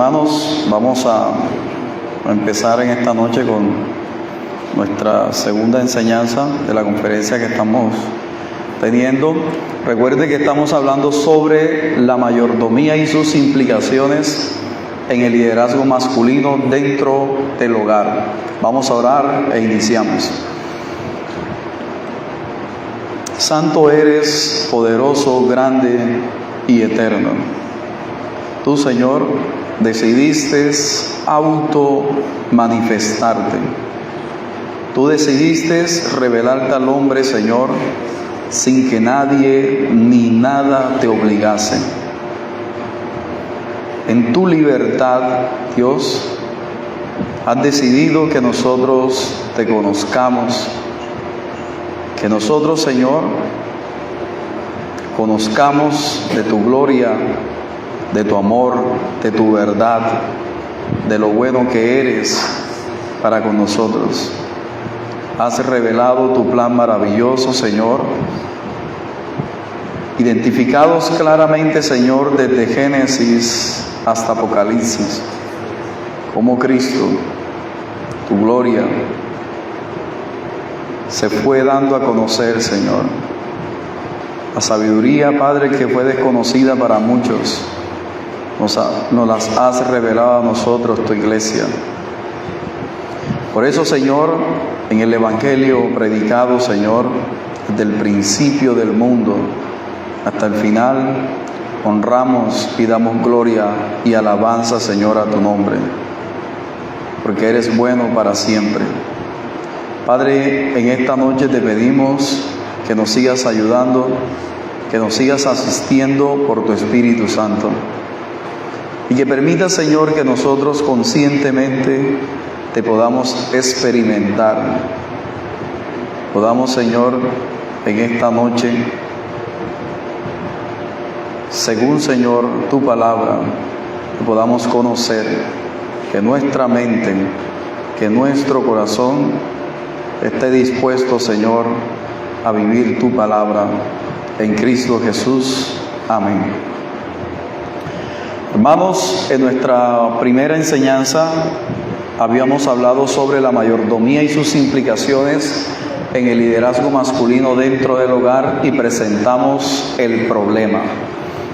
hermanos, vamos a empezar en esta noche con nuestra segunda enseñanza de la conferencia que estamos teniendo. Recuerde que estamos hablando sobre la mayordomía y sus implicaciones en el liderazgo masculino dentro del hogar. Vamos a orar e iniciamos. Santo eres, poderoso, grande y eterno. Tú, Señor, decidiste manifestarte. Tú decidiste revelarte al hombre, Señor, sin que nadie ni nada te obligase. En tu libertad, Dios, has decidido que nosotros te conozcamos, que nosotros, Señor, conozcamos de tu gloria, de tu amor, de tu verdad, de lo bueno que eres para con nosotros. Has revelado tu plan maravilloso, Señor, identificados claramente, Señor, desde Génesis hasta Apocalipsis, como Cristo, tu gloria, se fue dando a conocer, Señor. La sabiduría, Padre, que fue desconocida para muchos, nos las has revelado a nosotros, tu iglesia. Por eso, Señor, en el Evangelio predicado, Señor, desde el principio del mundo hasta el final, honramos y damos gloria y alabanza, Señor, a tu nombre, porque eres bueno para siempre. Padre, en esta noche te pedimos que nos sigas ayudando, que nos sigas asistiendo por tu Espíritu Santo, y que permita, Señor, que nosotros conscientemente te podamos experimentar. Podamos, Señor, en esta noche, según, Señor, tu palabra, que podamos conocer, que nuestra mente, que nuestro corazón esté dispuesto, Señor, a vivir tu palabra en Cristo Jesús. Amén. Hermanos, en nuestra primera enseñanza habíamos hablado sobre la mayordomía y sus implicaciones en el liderazgo masculino dentro del hogar y presentamos el problema.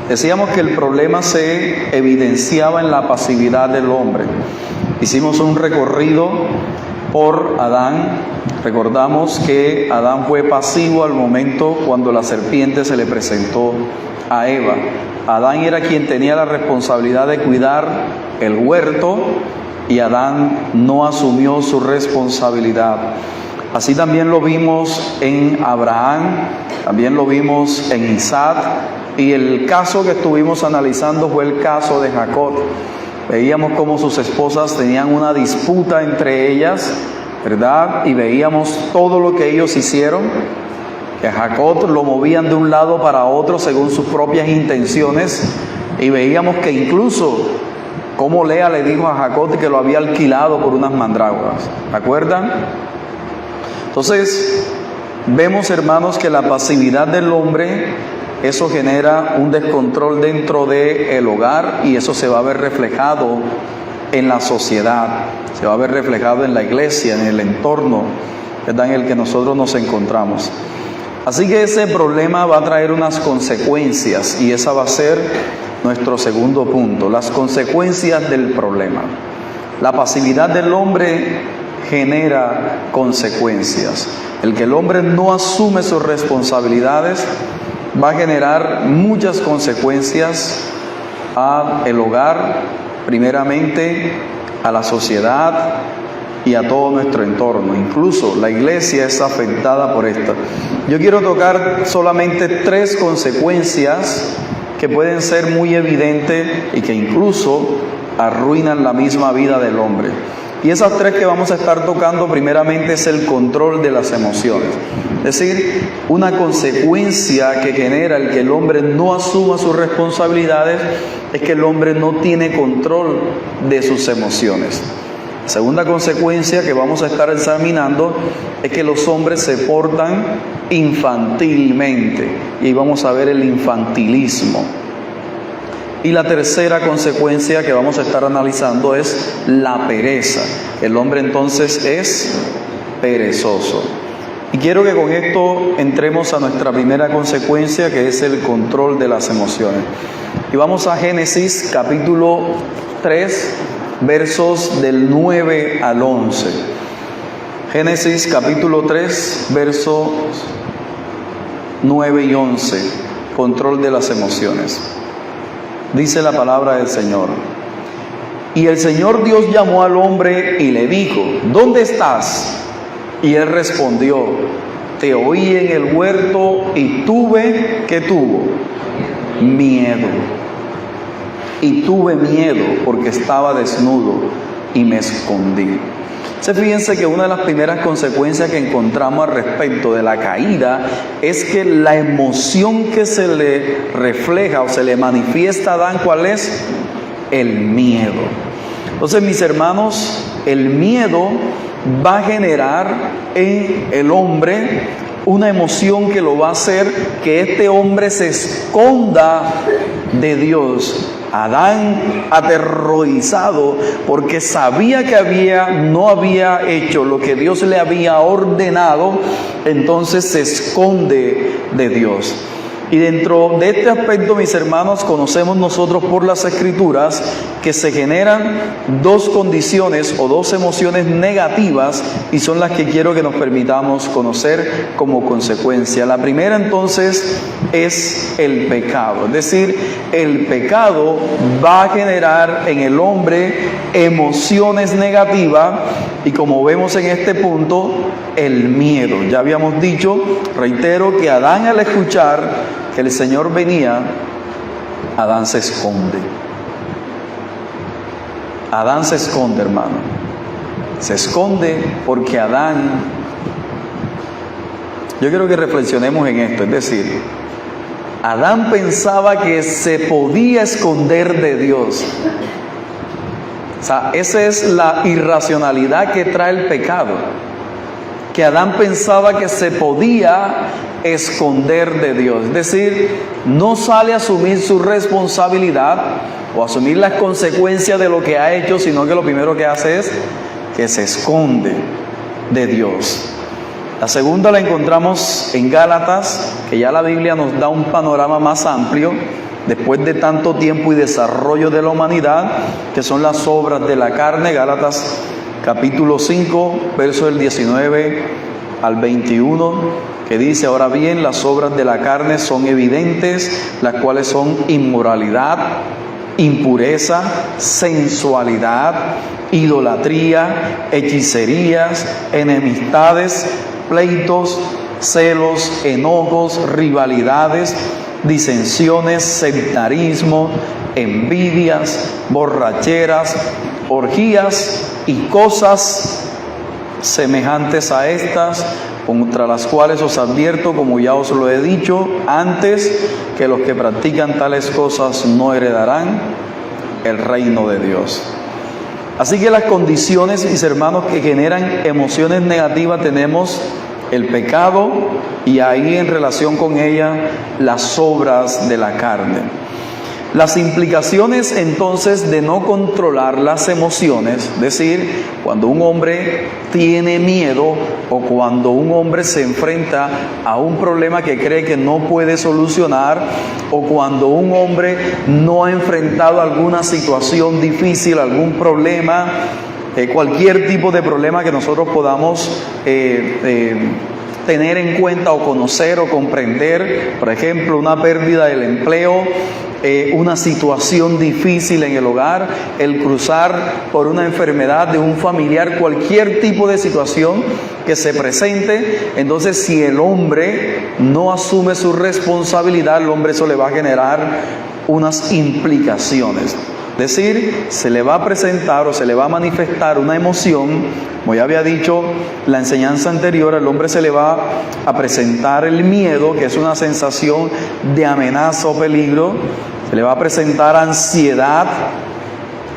Decíamos que el problema se evidenciaba en la pasividad del hombre. Hicimos un recorrido por Adán. Recordamos que Adán fue pasivo al momento cuando la serpiente se le presentó a Eva. Adán era quien tenía la responsabilidad de cuidar el huerto y Adán no asumió su responsabilidad. Así también lo vimos en Abraham, también lo vimos en Isaac, y el caso que estuvimos analizando fue el caso de Jacob. Veíamos cómo sus esposas tenían una disputa entre ellas, ¿verdad? Y veíamos todo lo que ellos hicieron, que a Jacob lo movían de un lado para otro según sus propias intenciones, y veíamos que incluso cómo Lea le dijo a Jacob que lo había alquilado por unas mandrágoras. ¿Recuerdan? Entonces, vemos, hermanos, que la pasividad del hombre, eso genera un descontrol dentro del hogar y eso se va a ver reflejado en la sociedad, se va a ver reflejado en la iglesia, en el entorno, ¿verdad?, en el que nosotros nos encontramos. Así que ese problema va a traer unas consecuencias y esa va a ser nuestro segundo punto, las consecuencias del problema. La pasividad del hombre genera consecuencias. El que el hombre no asume sus responsabilidades va a generar muchas consecuencias al hogar, primeramente a la sociedad y a todo nuestro entorno. Incluso la iglesia es afectada por esto. Yo quiero tocar solamente 3 consecuencias que pueden ser muy evidentes y que incluso arruinan la misma vida del hombre. Y esas 3 que vamos a estar tocando primeramente es el control de las emociones. Es decir, una consecuencia que genera el que el hombre no asuma sus responsabilidades es que el hombre no tiene control de sus emociones. Segunda consecuencia que vamos a estar examinando es que los hombres se portan infantilmente. Y vamos a ver el infantilismo. Y la tercera consecuencia que vamos a estar analizando es la pereza. El hombre entonces es perezoso. Y quiero que con esto entremos a nuestra primera consecuencia, que es el control de las emociones. Y vamos a Génesis capítulo 3, versos del 9 al 11. Génesis capítulo 3, versos 9 y 11. Control de las emociones. Dice la palabra del Señor: y el Señor Dios llamó al hombre y le dijo: ¿dónde estás? Y él respondió: te oí en el huerto y tuve, ¿qué tuvo? Miedo. Y tuve miedo porque estaba desnudo y me escondí. Fíjense que una de las primeras consecuencias que encontramos al respecto de la caída es que la emoción que se le refleja o se le manifiesta a Adán, ¿cuál es? El miedo. Entonces, mis hermanos, el miedo va a generar en el hombre una emoción que lo va a hacer que este hombre se esconda de Dios. Adán, aterrorizado porque sabía que no había hecho lo que Dios le había ordenado, entonces se esconde de Dios. Y dentro de este aspecto, mis hermanos, conocemos nosotros por las Escrituras que se generan dos condiciones o dos emociones negativas, y son las que quiero que nos permitamos conocer como consecuencia. La primera entonces es el pecado, es decir, el pecado va a generar en el hombre emociones negativas, y como vemos en este punto, el miedo. Ya habíamos dicho, reitero, que Adán, al escuchar que el Señor venía, Adán se esconde. Adán se esconde, hermano. Se esconde porque Adán... Yo quiero que reflexionemos en esto, es decir, Adán pensaba que se podía esconder de Dios. O sea, esa es la irracionalidad que trae el pecado. Que Adán pensaba que se podía esconder de Dios. Es decir, no sale a asumir su responsabilidad o asumir las consecuencias de lo que ha hecho, sino que lo primero que hace es que se esconde de Dios. La segunda la encontramos en Gálatas, que ya la Biblia nos da un panorama más amplio, después de tanto tiempo y desarrollo de la humanidad, que son las obras de la carne. Gálatas capítulo 5, verso del 19 al 21, que dice: ahora bien, las obras de la carne son evidentes, las cuales son inmoralidad, impureza, sensualidad, idolatría, hechicerías, enemistades, pleitos, celos, enojos, rivalidades, disensiones, sectarismo, envidias, borracheras, orgías y cosas semejantes a estas, contra las cuales os advierto, como ya os lo he dicho antes, que los que practican tales cosas no heredarán el reino de Dios. Así que las condiciones, mis hermanos, que generan emociones negativas, tenemos el pecado y ahí en relación con ella las obras de la carne. Las implicaciones entonces de no controlar las emociones, es decir, cuando un hombre tiene miedo o cuando un hombre se enfrenta a un problema que cree que no puede solucionar, o cuando un hombre no ha enfrentado alguna situación difícil, algún problema, cualquier tipo de problema que nosotros podamos tener en cuenta o conocer o comprender, por ejemplo, una pérdida del empleo, una situación difícil en el hogar, el cruzar por una enfermedad de un familiar, cualquier tipo de situación que se presente. Entonces, si el hombre no asume su responsabilidad, el hombre, eso le va a generar unas implicaciones. Es decir, se le va a presentar o se le va a manifestar una emoción. Como ya había dicho la enseñanza anterior, al hombre se le va a presentar el miedo, que es una sensación de amenaza o peligro. Se le va a presentar ansiedad,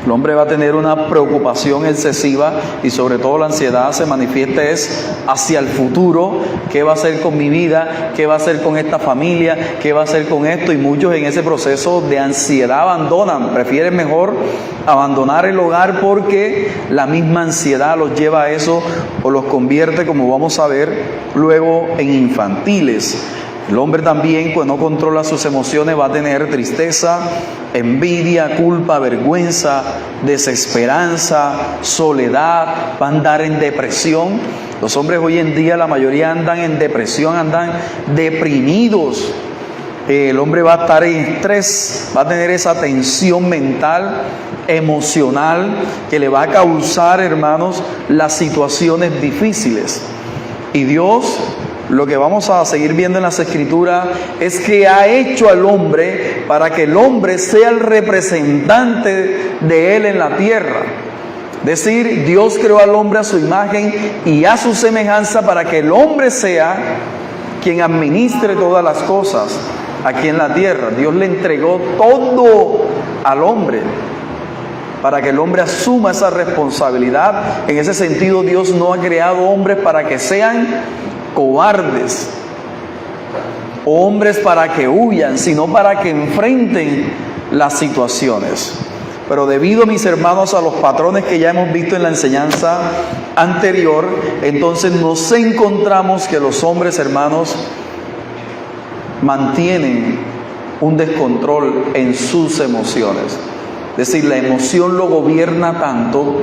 El hombre va a tener una preocupación excesiva y sobre todo la ansiedad se manifiesta es hacia el futuro. ¿Qué va a hacer con mi vida? ¿Qué va a hacer con esta familia? ¿Qué va a hacer con esto? Y muchos en ese proceso de ansiedad abandonan, prefieren mejor abandonar el hogar porque la misma ansiedad los lleva a eso o los convierte, como vamos a ver luego, en infantiles. El hombre también, pues no controla sus emociones, va a tener tristeza, envidia, culpa, vergüenza, desesperanza, soledad, va a andar en depresión. Los hombres hoy en día, la mayoría andan en depresión, andan deprimidos. El hombre va a estar en estrés, va a tener esa tensión mental, emocional, que le va a causar, hermanos, las situaciones difíciles. Y Dios, lo que vamos a seguir viendo en las Escrituras, es que ha hecho al hombre para que el hombre sea el representante de Él en la tierra. Es decir, Dios creó al hombre a su imagen y a su semejanza para que el hombre sea quien administre todas las cosas aquí en la tierra. Dios le entregó todo al hombre para que el hombre asuma esa responsabilidad. En ese sentido, Dios no ha creado hombres para que sean cobardes, hombres para que huyan, sino para que enfrenten las situaciones. Pero debido, mis hermanos, a los patrones que ya hemos visto en la enseñanza anterior, entonces nos encontramos que los hombres, hermanos, mantienen un descontrol en sus emociones. Es decir, la emoción lo gobierna tanto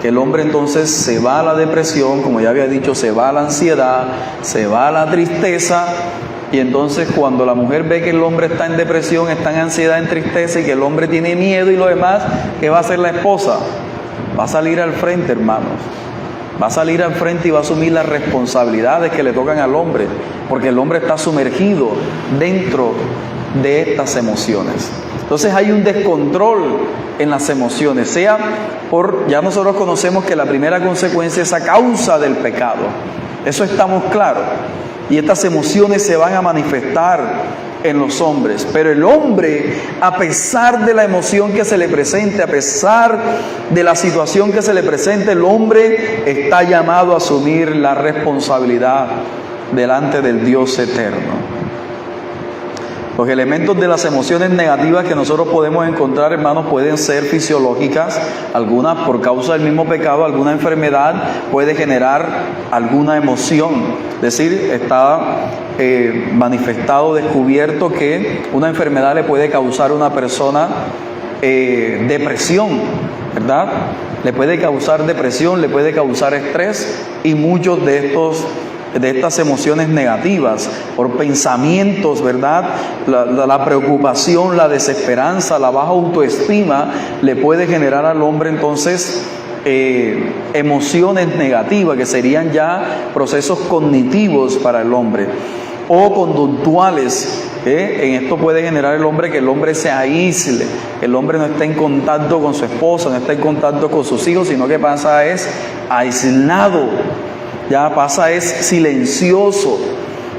que el hombre entonces se va a la depresión, como ya había dicho, se va a la ansiedad, se va a la tristeza. Y entonces cuando la mujer ve que el hombre está en depresión, está en ansiedad, en tristeza, y que el hombre tiene miedo y lo demás, ¿qué va a hacer la esposa? Va a salir al frente, hermanos. Va a salir al frente y va a asumir las responsabilidades que le tocan al hombre, porque el hombre está sumergido dentro de estas emociones. Entonces hay un descontrol en las emociones, sea por, ya nosotros conocemos que la primera consecuencia es a causa del pecado. Eso estamos claros. Y estas emociones se van a manifestar en los hombres. Pero el hombre, a pesar de la emoción que se le presente, a pesar de la situación que se le presente, el hombre está llamado a asumir la responsabilidad delante del Dios eterno. Los elementos de las emociones negativas que nosotros podemos encontrar, hermanos, pueden ser fisiológicas, algunas por causa del mismo pecado, alguna enfermedad puede generar alguna emoción. Es decir, está manifestado, descubierto que una enfermedad le puede causar a una persona depresión, ¿verdad? Le puede causar depresión, le puede causar estrés y muchos de estas emociones negativas, por pensamientos, ¿verdad? La preocupación, la desesperanza, la baja autoestima, le puede generar al hombre entonces emociones negativas, que serían ya procesos cognitivos para el hombre, o conductuales. En esto puede generar el hombre que el hombre se aísle, que el hombre no esté en contacto con su esposa, no esté en contacto con sus hijos, sino que pasa es aislado. Ya pasa es silencioso,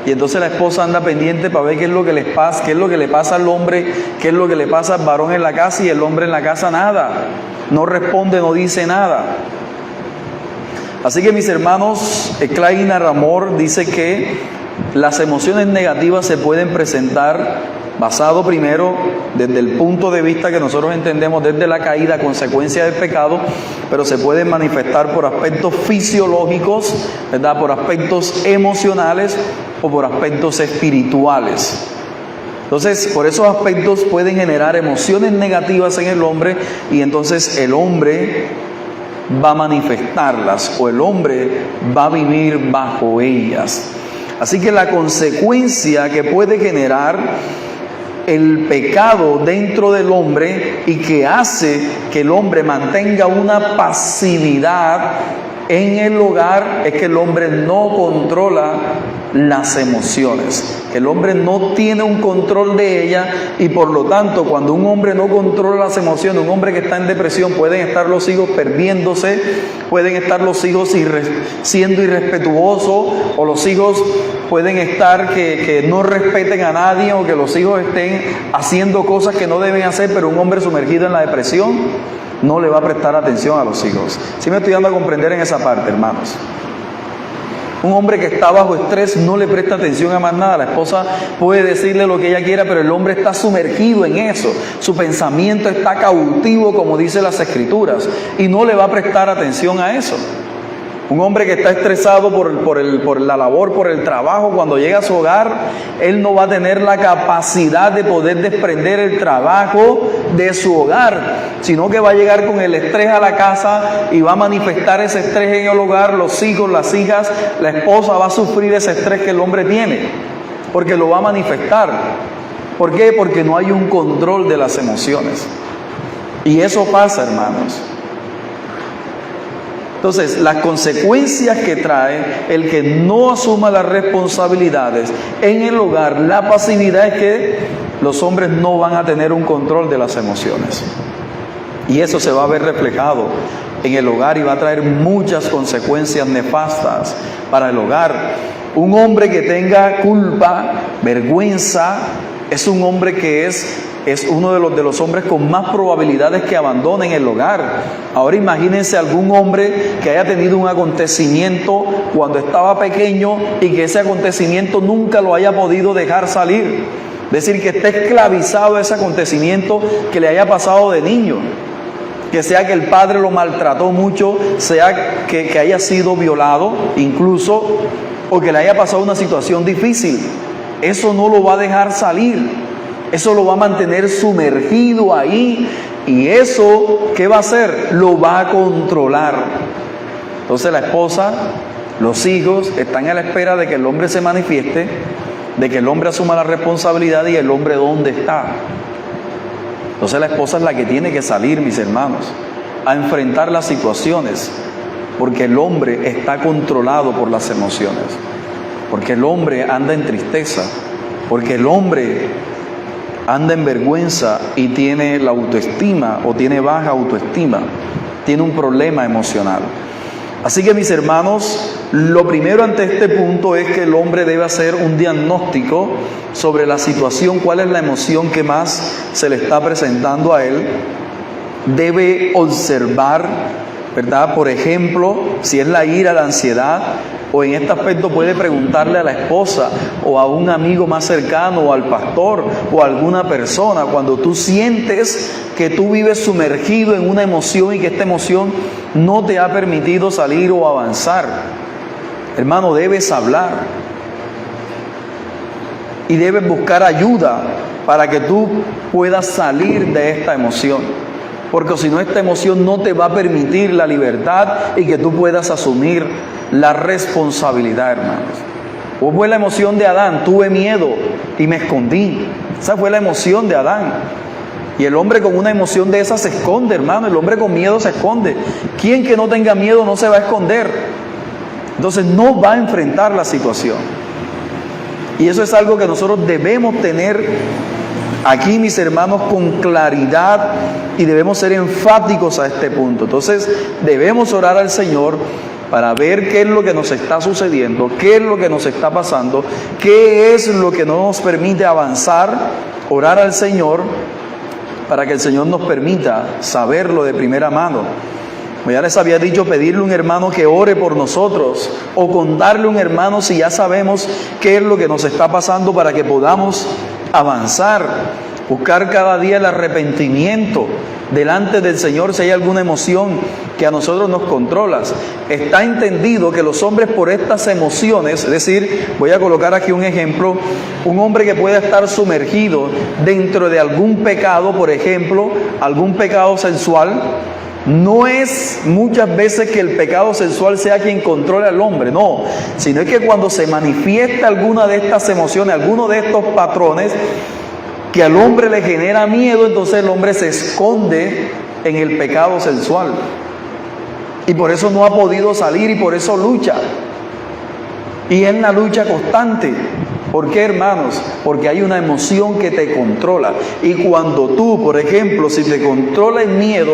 y entonces la esposa anda pendiente para ver qué es lo que les pasa, qué es lo que le pasa al hombre, qué es lo que le pasa al varón en la casa, y el hombre en la casa nada, no responde, no dice nada. Así que, mis hermanos, Klein Ramor dice que las emociones negativas se pueden presentar basado primero desde el punto de vista que nosotros entendemos desde la caída, consecuencia del pecado, pero se pueden manifestar por aspectos fisiológicos, ¿verdad? Por aspectos emocionales o por aspectos espirituales. Entonces, por esos aspectos pueden generar emociones negativas en el hombre, y entonces el hombre va a manifestarlas, o el hombre va a vivir bajo ellas. Así que la consecuencia que puede generar el pecado dentro del hombre y que hace que el hombre mantenga una pasividad en el hogar es que el hombre no controla las emociones. El hombre no tiene un control de ellas, y por lo tanto, cuando un hombre no controla las emociones, un hombre que está en depresión, pueden estar los hijos perdiéndose, pueden estar los hijos siendo irrespetuosos, o los hijos pueden estar que no respeten a nadie, o que los hijos estén haciendo cosas que no deben hacer, pero un hombre sumergido en la depresión. no le va a prestar atención a los hijos. ¿Sí me estoy dando a comprender en esa parte, hermanos? Un hombre que está bajo estrés no le presta atención a más nada. La esposa puede decirle lo que ella quiera, pero el hombre está sumergido en eso. Su pensamiento está cautivo, como dice las Escrituras, y no le va a prestar atención a eso. Un hombre que está estresado por la labor, por el trabajo, cuando llega a su hogar, él no va a tener la capacidad de poder desprender el trabajo de su hogar, sino que va a llegar con el estrés a la casa y va a manifestar ese estrés en el hogar. Los hijos, las hijas, la esposa va a sufrir ese estrés que el hombre tiene, porque lo va a manifestar. ¿Por qué? Porque no hay un control de las emociones. Y eso pasa, hermanos. Entonces, las consecuencias que trae el que no asuma las responsabilidades en el hogar, la pasividad, es que los hombres no van a tener un control de las emociones. Y eso se va a ver reflejado en el hogar y va a traer muchas consecuencias nefastas para el hogar. Un hombre que tenga culpa, vergüenza, es un hombre que es uno de los hombres con más probabilidades que abandonen el hogar. Ahora imagínense algún hombre que haya tenido un acontecimiento cuando estaba pequeño y que ese acontecimiento nunca lo haya podido dejar salir. Es decir, que esté esclavizado a ese acontecimiento que le haya pasado de niño. Que sea que el padre lo maltrató mucho, sea que haya sido violado incluso, o que le haya pasado una situación difícil. Eso no lo va a dejar salir. Eso lo va a mantener sumergido ahí, y eso, ¿qué va a hacer? Lo va a controlar. Entonces la esposa, los hijos están a la espera de que el hombre se manifieste, de que el hombre asuma la responsabilidad. ¿Y el hombre dónde está? Entonces la esposa es la que tiene que salir, mis hermanos, a enfrentar las situaciones, porque el hombre está controlado por las emociones, porque el hombre anda en tristeza, porque el hombre anda en vergüenza y tiene la autoestima, o tiene baja autoestima, tiene un problema emocional. Así que, mis hermanos, lo primero ante este punto es que el hombre debe hacer un diagnóstico sobre la situación, cuál es la emoción que más se le está presentando a él. Debe observar, ¿verdad? Por ejemplo, si es la ira, la ansiedad, o en este aspecto puede preguntarle a la esposa o a un amigo más cercano o al pastor o a alguna persona, cuando tú sientes que tú vives sumergido en una emoción y que esta emoción no te ha permitido salir o avanzar. Hermano, debes hablar y debes buscar ayuda para que tú puedas salir de esta emoción, porque si no, esta emoción no te va a permitir la libertad y que tú puedas asumir la responsabilidad, hermanos. ¿O fue la emoción de Adán? Tuve miedo y me escondí. Esa fue la emoción de Adán. Y el hombre con una emoción de esa se esconde, hermano. El hombre con miedo se esconde. ¿Quién que no tenga miedo no se va a esconder? Entonces no va a enfrentar la situación. Y eso es algo que nosotros debemos tener aquí, mis hermanos, con claridad, y debemos ser enfáticos a este punto. Entonces debemos orar al Señor para ver qué es lo que nos está sucediendo, qué es lo que nos está pasando, qué es lo que no nos permite avanzar. Orar al Señor para que el Señor nos permita saberlo de primera mano. Como ya les había dicho, pedirle a un hermano que ore por nosotros, o contarle a un hermano si ya sabemos qué es lo que nos está pasando, para que podamos avanzar. Buscar cada día el arrepentimiento delante del Señor si hay alguna emoción que a nosotros nos controla. Está entendido que los hombres, por estas emociones, es decir, voy a colocar aquí un ejemplo, un hombre que pueda estar sumergido dentro de algún pecado, por ejemplo, algún pecado sensual, no es muchas veces que el pecado sensual sea quien controla al hombre, no, sino es que cuando se manifiesta alguna de estas emociones, alguno de estos patrones que al hombre le genera miedo, entonces el hombre se esconde en el pecado sensual, y por eso no ha podido salir, y por eso lucha, y es una lucha constante. ¿Por qué, hermanos? Porque hay una emoción que te controla. Y cuando tú, por ejemplo, si te controla el miedo,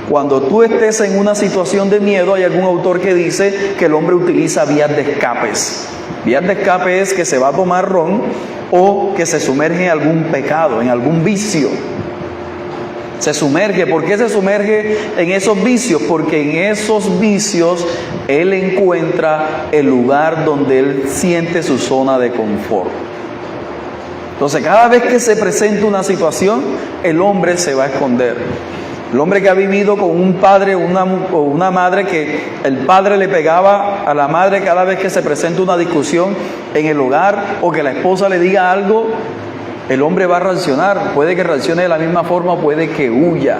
cuando tú estés en una situación de miedo, hay algún autor que dice que el hombre utiliza vías de escapes. Vías de escape es que se va a tomar ron, o que se sumerge en algún pecado, en algún vicio. Se sumerge. ¿Por qué se sumerge en esos vicios? Porque en esos vicios él encuentra el lugar donde él siente su zona de confort. Entonces, cada vez que se presenta una situación, el hombre se va a esconder. El hombre que ha vivido con un padre o una madre que el padre le pegaba a la madre cada vez que se presenta una discusión en el hogar, o que la esposa le diga algo, el hombre va a reaccionar. Puede que reaccione de la misma forma, puede que huya.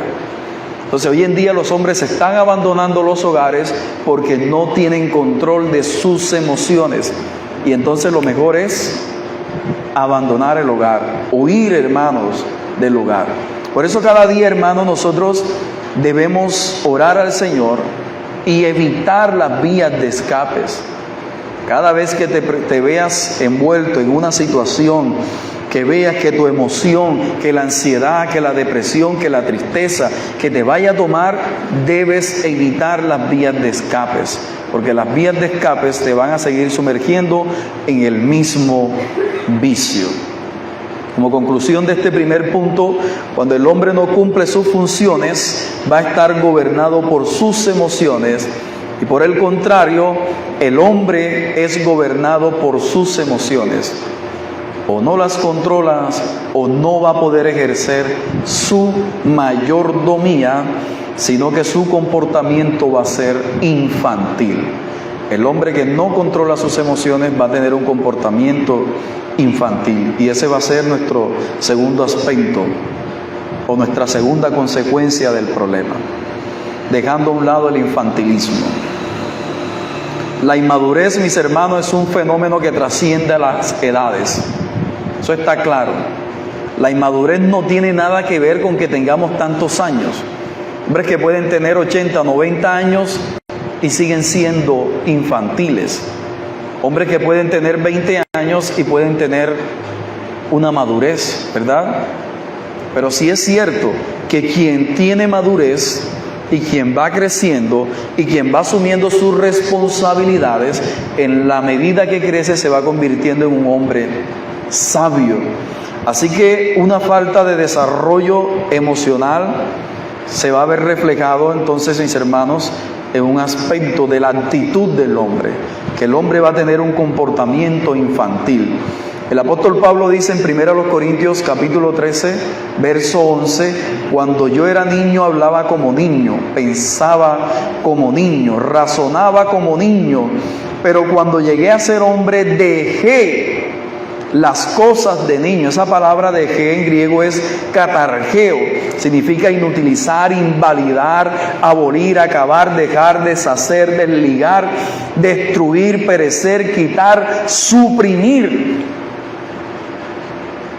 Entonces, hoy en día los hombres están abandonando los hogares porque no tienen control de sus emociones. Y entonces lo mejor es abandonar el hogar, huir, hermanos, del hogar. Por eso cada día, hermanos, nosotros debemos orar al Señor y evitar las vías de escapes. Cada vez que te veas envuelto en una situación, que veas que tu emoción, que la ansiedad, que la depresión, que la tristeza, que te vaya a tomar, debes evitar las vías de escapes, porque las vías de escapes te van a seguir sumergiendo en el mismo vicio. Como conclusión de este primer punto, cuando el hombre no cumple sus funciones, va a estar gobernado por sus emociones, y por el contrario, el hombre es gobernado por sus emociones. O no las controlas, o no va a poder ejercer su mayordomía, sino que su comportamiento va a ser infantil. El hombre que no controla sus emociones va a tener un comportamiento infantil, y ese va a ser nuestro segundo aspecto, o nuestra segunda consecuencia del problema, dejando a un lado el infantilismo. La inmadurez, mis hermanos, es un fenómeno que trasciende a las edades. Eso está claro. La inmadurez no tiene nada que ver con que tengamos tantos años. Hombres que pueden tener 80, 90 años y siguen siendo infantiles. Hombres que pueden tener 20 años y pueden tener una madurez, ¿verdad? Pero sí es cierto que quien tiene madurez y quien va creciendo y quien va asumiendo sus responsabilidades, en la medida que crece se va convirtiendo en un hombre sabio. Así que una falta de desarrollo emocional se va a ver reflejado entonces, mis hermanos, en un aspecto de la actitud del hombre, que el hombre va a tener un comportamiento infantil. El apóstol Pablo dice en 1 Corintios capítulo 13, verso 11, cuando yo era niño hablaba como niño, pensaba como niño, razonaba como niño, pero cuando llegué a ser hombre dejé las cosas de niño. Esa palabra dejé en griego es katargeo, significa inutilizar, invalidar, abolir, acabar, dejar, deshacer, desligar, destruir, perecer, quitar, suprimir.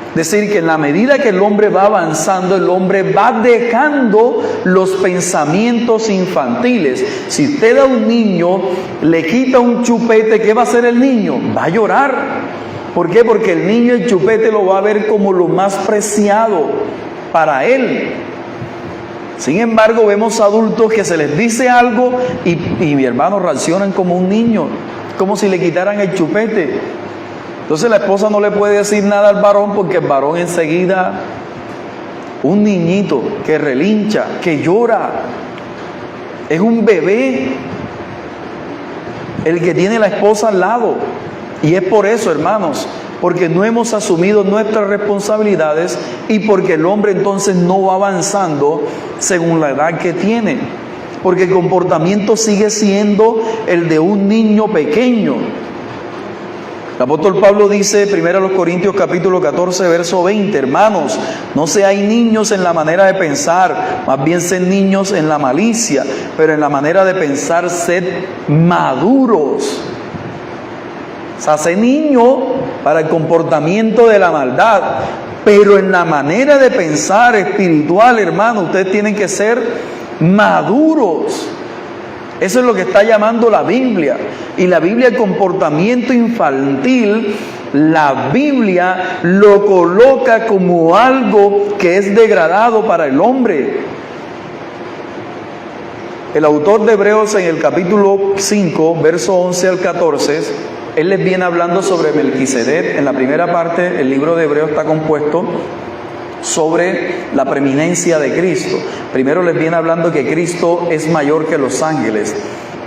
Es decir, que en la medida que el hombre va avanzando, el hombre va dejando los pensamientos infantiles. Si usted a un niño le quita un chupete, ¿qué va a hacer el niño? Va a llorar. ¿Por qué? Porque el niño el chupete lo va a ver como lo más preciado para él. Sin embargo, vemos adultos que se les dice algo y mi hermano, reaccionan como un niño, como si le quitaran el chupete. Entonces la esposa no le puede decir nada al varón, porque el varón enseguida, un niñito que relincha, que llora, es un bebé el que tiene la esposa al lado. Y es por eso, hermanos, porque no hemos asumido nuestras responsabilidades y porque el hombre entonces no va avanzando según la edad que tiene, porque el comportamiento sigue siendo el de un niño pequeño. El apóstol Pablo dice, 1 Corintios capítulo 14, verso 20, hermanos, no seáis niños en la manera de pensar, más bien sed niños en la malicia, pero en la manera de pensar sed maduros. O sea, sé niño para el comportamiento de la maldad, pero en la manera de pensar espiritual, hermano, ustedes tienen que ser maduros. Eso es lo que está llamando la Biblia. Y la Biblia, el comportamiento infantil, la Biblia lo coloca como algo que es degradado para el hombre. El autor de Hebreos en el capítulo 5, verso 11 al 14, él les viene hablando sobre Melquisedec. En la primera parte, el libro de Hebreos está compuesto sobre la preeminencia de Cristo. Primero les viene hablando que Cristo es mayor que los ángeles,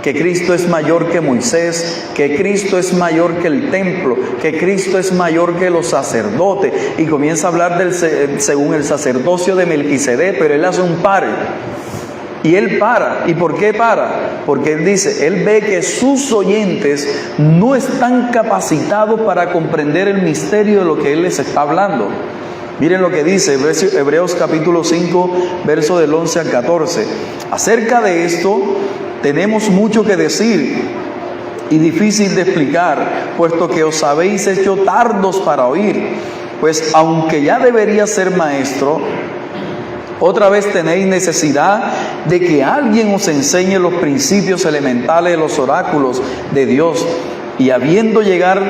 que Cristo es mayor que Moisés, que Cristo es mayor que el templo, que Cristo es mayor que los sacerdotes, y comienza a hablar según el sacerdocio de Melquisedec, pero él hace un pare. Y él para. ¿Y por qué para? Porque él dice, él ve que sus oyentes no están capacitados para comprender el misterio de lo que él les está hablando. Miren lo que dice Hebreos capítulo 5, verso del 11 al 14. Acerca de esto tenemos mucho que decir y difícil de explicar, puesto que os habéis hecho tardos para oír. Pues aunque ya debería ser maestro, otra vez tenéis necesidad de que alguien os enseñe los principios elementales de los oráculos de Dios. Y habiendo llegado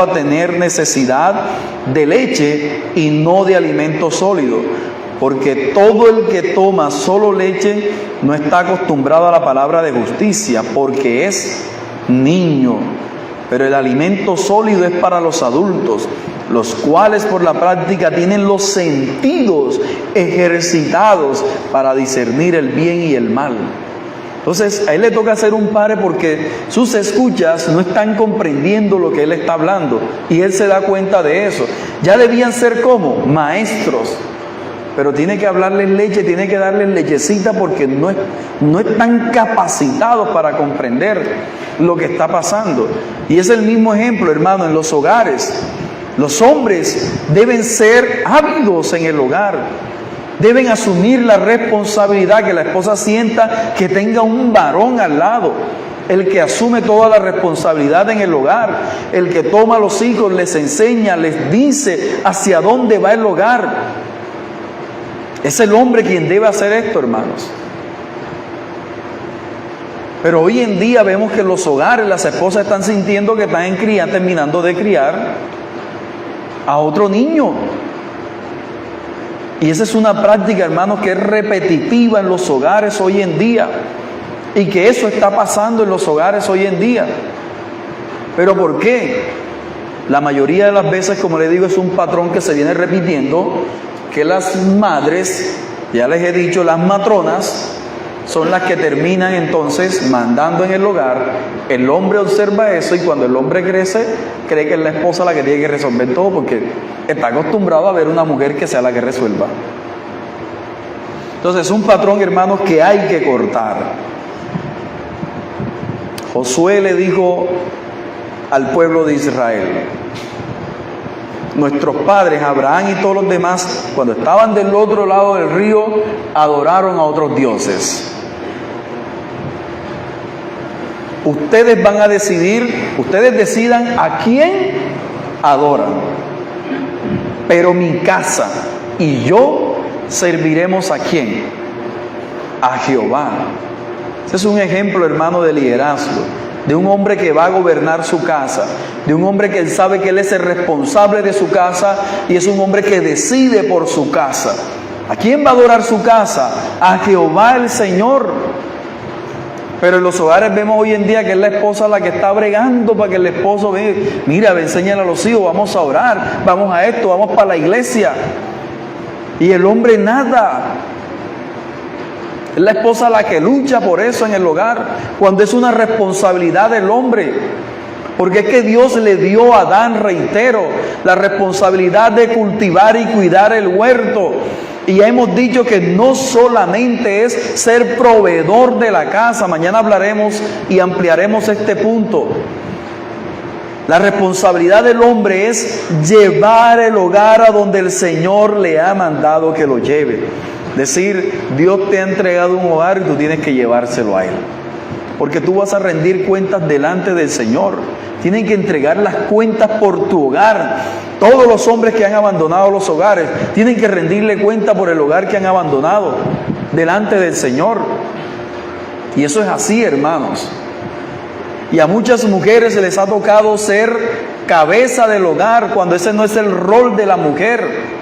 a tener necesidad de leche y no de alimento sólido, porque todo el que toma solo leche no está acostumbrado a la palabra de justicia, porque es niño. Pero el alimento sólido es para los adultos, los cuales por la práctica tienen los sentidos ejercitados para discernir el bien y el mal. Entonces a él le toca hacer un pare porque sus escuchas no están comprendiendo lo que él está hablando, y él se da cuenta de eso. Ya debían ser como maestros, pero tiene que hablarles leche, tiene que darles lechecita, porque no están capacitados para comprender lo que está pasando. Y es el mismo ejemplo, hermano, en los hogares. Los hombres deben ser ávidos en el hogar, deben asumir la responsabilidad, que la esposa sienta que tenga un varón al lado, el que asume toda la responsabilidad en el hogar, el que toma a los hijos, les enseña, les dice hacia dónde va el hogar. Es el hombre quien debe hacer esto, hermanos. Pero hoy en día vemos que en los hogares las esposas están sintiendo que están terminando de criar a otro niño. Y esa es una práctica, hermanos, que es repetitiva en los hogares hoy en día. Y que eso está pasando en los hogares hoy en día. ¿Pero por qué? La mayoría de las veces, como les digo, es un patrón que se viene repitiendo, que las madres, ya les he dicho, las matronas, son las que terminan entonces mandando en el hogar. El hombre observa eso, y cuando el hombre crece, cree que es la esposa la que tiene que resolver todo, porque está acostumbrado a ver una mujer que sea la que resuelva. Entonces es un patrón, hermanos, que hay que cortar. Josué le dijo al pueblo de Israel: nuestros padres, Abraham y todos los demás, cuando estaban del otro lado del río, adoraron a otros dioses. Ustedes van a decidir, ustedes decidan a quién adoran. Pero mi casa y yo serviremos ¿a quién? A Jehová. Ese es un ejemplo, hermano, de liderazgo, de un hombre que va a gobernar su casa, de un hombre que él sabe que él es el responsable de su casa, y es un hombre que decide por su casa. ¿A quién va a adorar su casa? A Jehová el Señor. Pero en los hogares vemos hoy en día que es la esposa la que está bregando para que el esposo vea: mira, enséñale a los hijos, vamos a orar, vamos a esto, vamos para la iglesia. Y el hombre nada. Es la esposa la que lucha por eso en el hogar, cuando es una responsabilidad del hombre. Porque es que Dios le dio a Adán, reitero, la responsabilidad de cultivar y cuidar el huerto. Y ya hemos dicho que no solamente es ser proveedor de la casa. Mañana hablaremos y ampliaremos este punto. La responsabilidad del hombre es llevar el hogar a donde el Señor le ha mandado que lo lleve. Decir, Dios te ha entregado un hogar y tú tienes que llevárselo a Él. Porque tú vas a rendir cuentas delante del Señor. Tienen que entregar las cuentas por tu hogar. Todos los hombres que han abandonado los hogares tienen que rendirle cuenta por el hogar que han abandonado delante del Señor. Y eso es así, hermanos. Y a muchas mujeres se les ha tocado ser cabeza del hogar, cuando ese no es el rol de la mujer.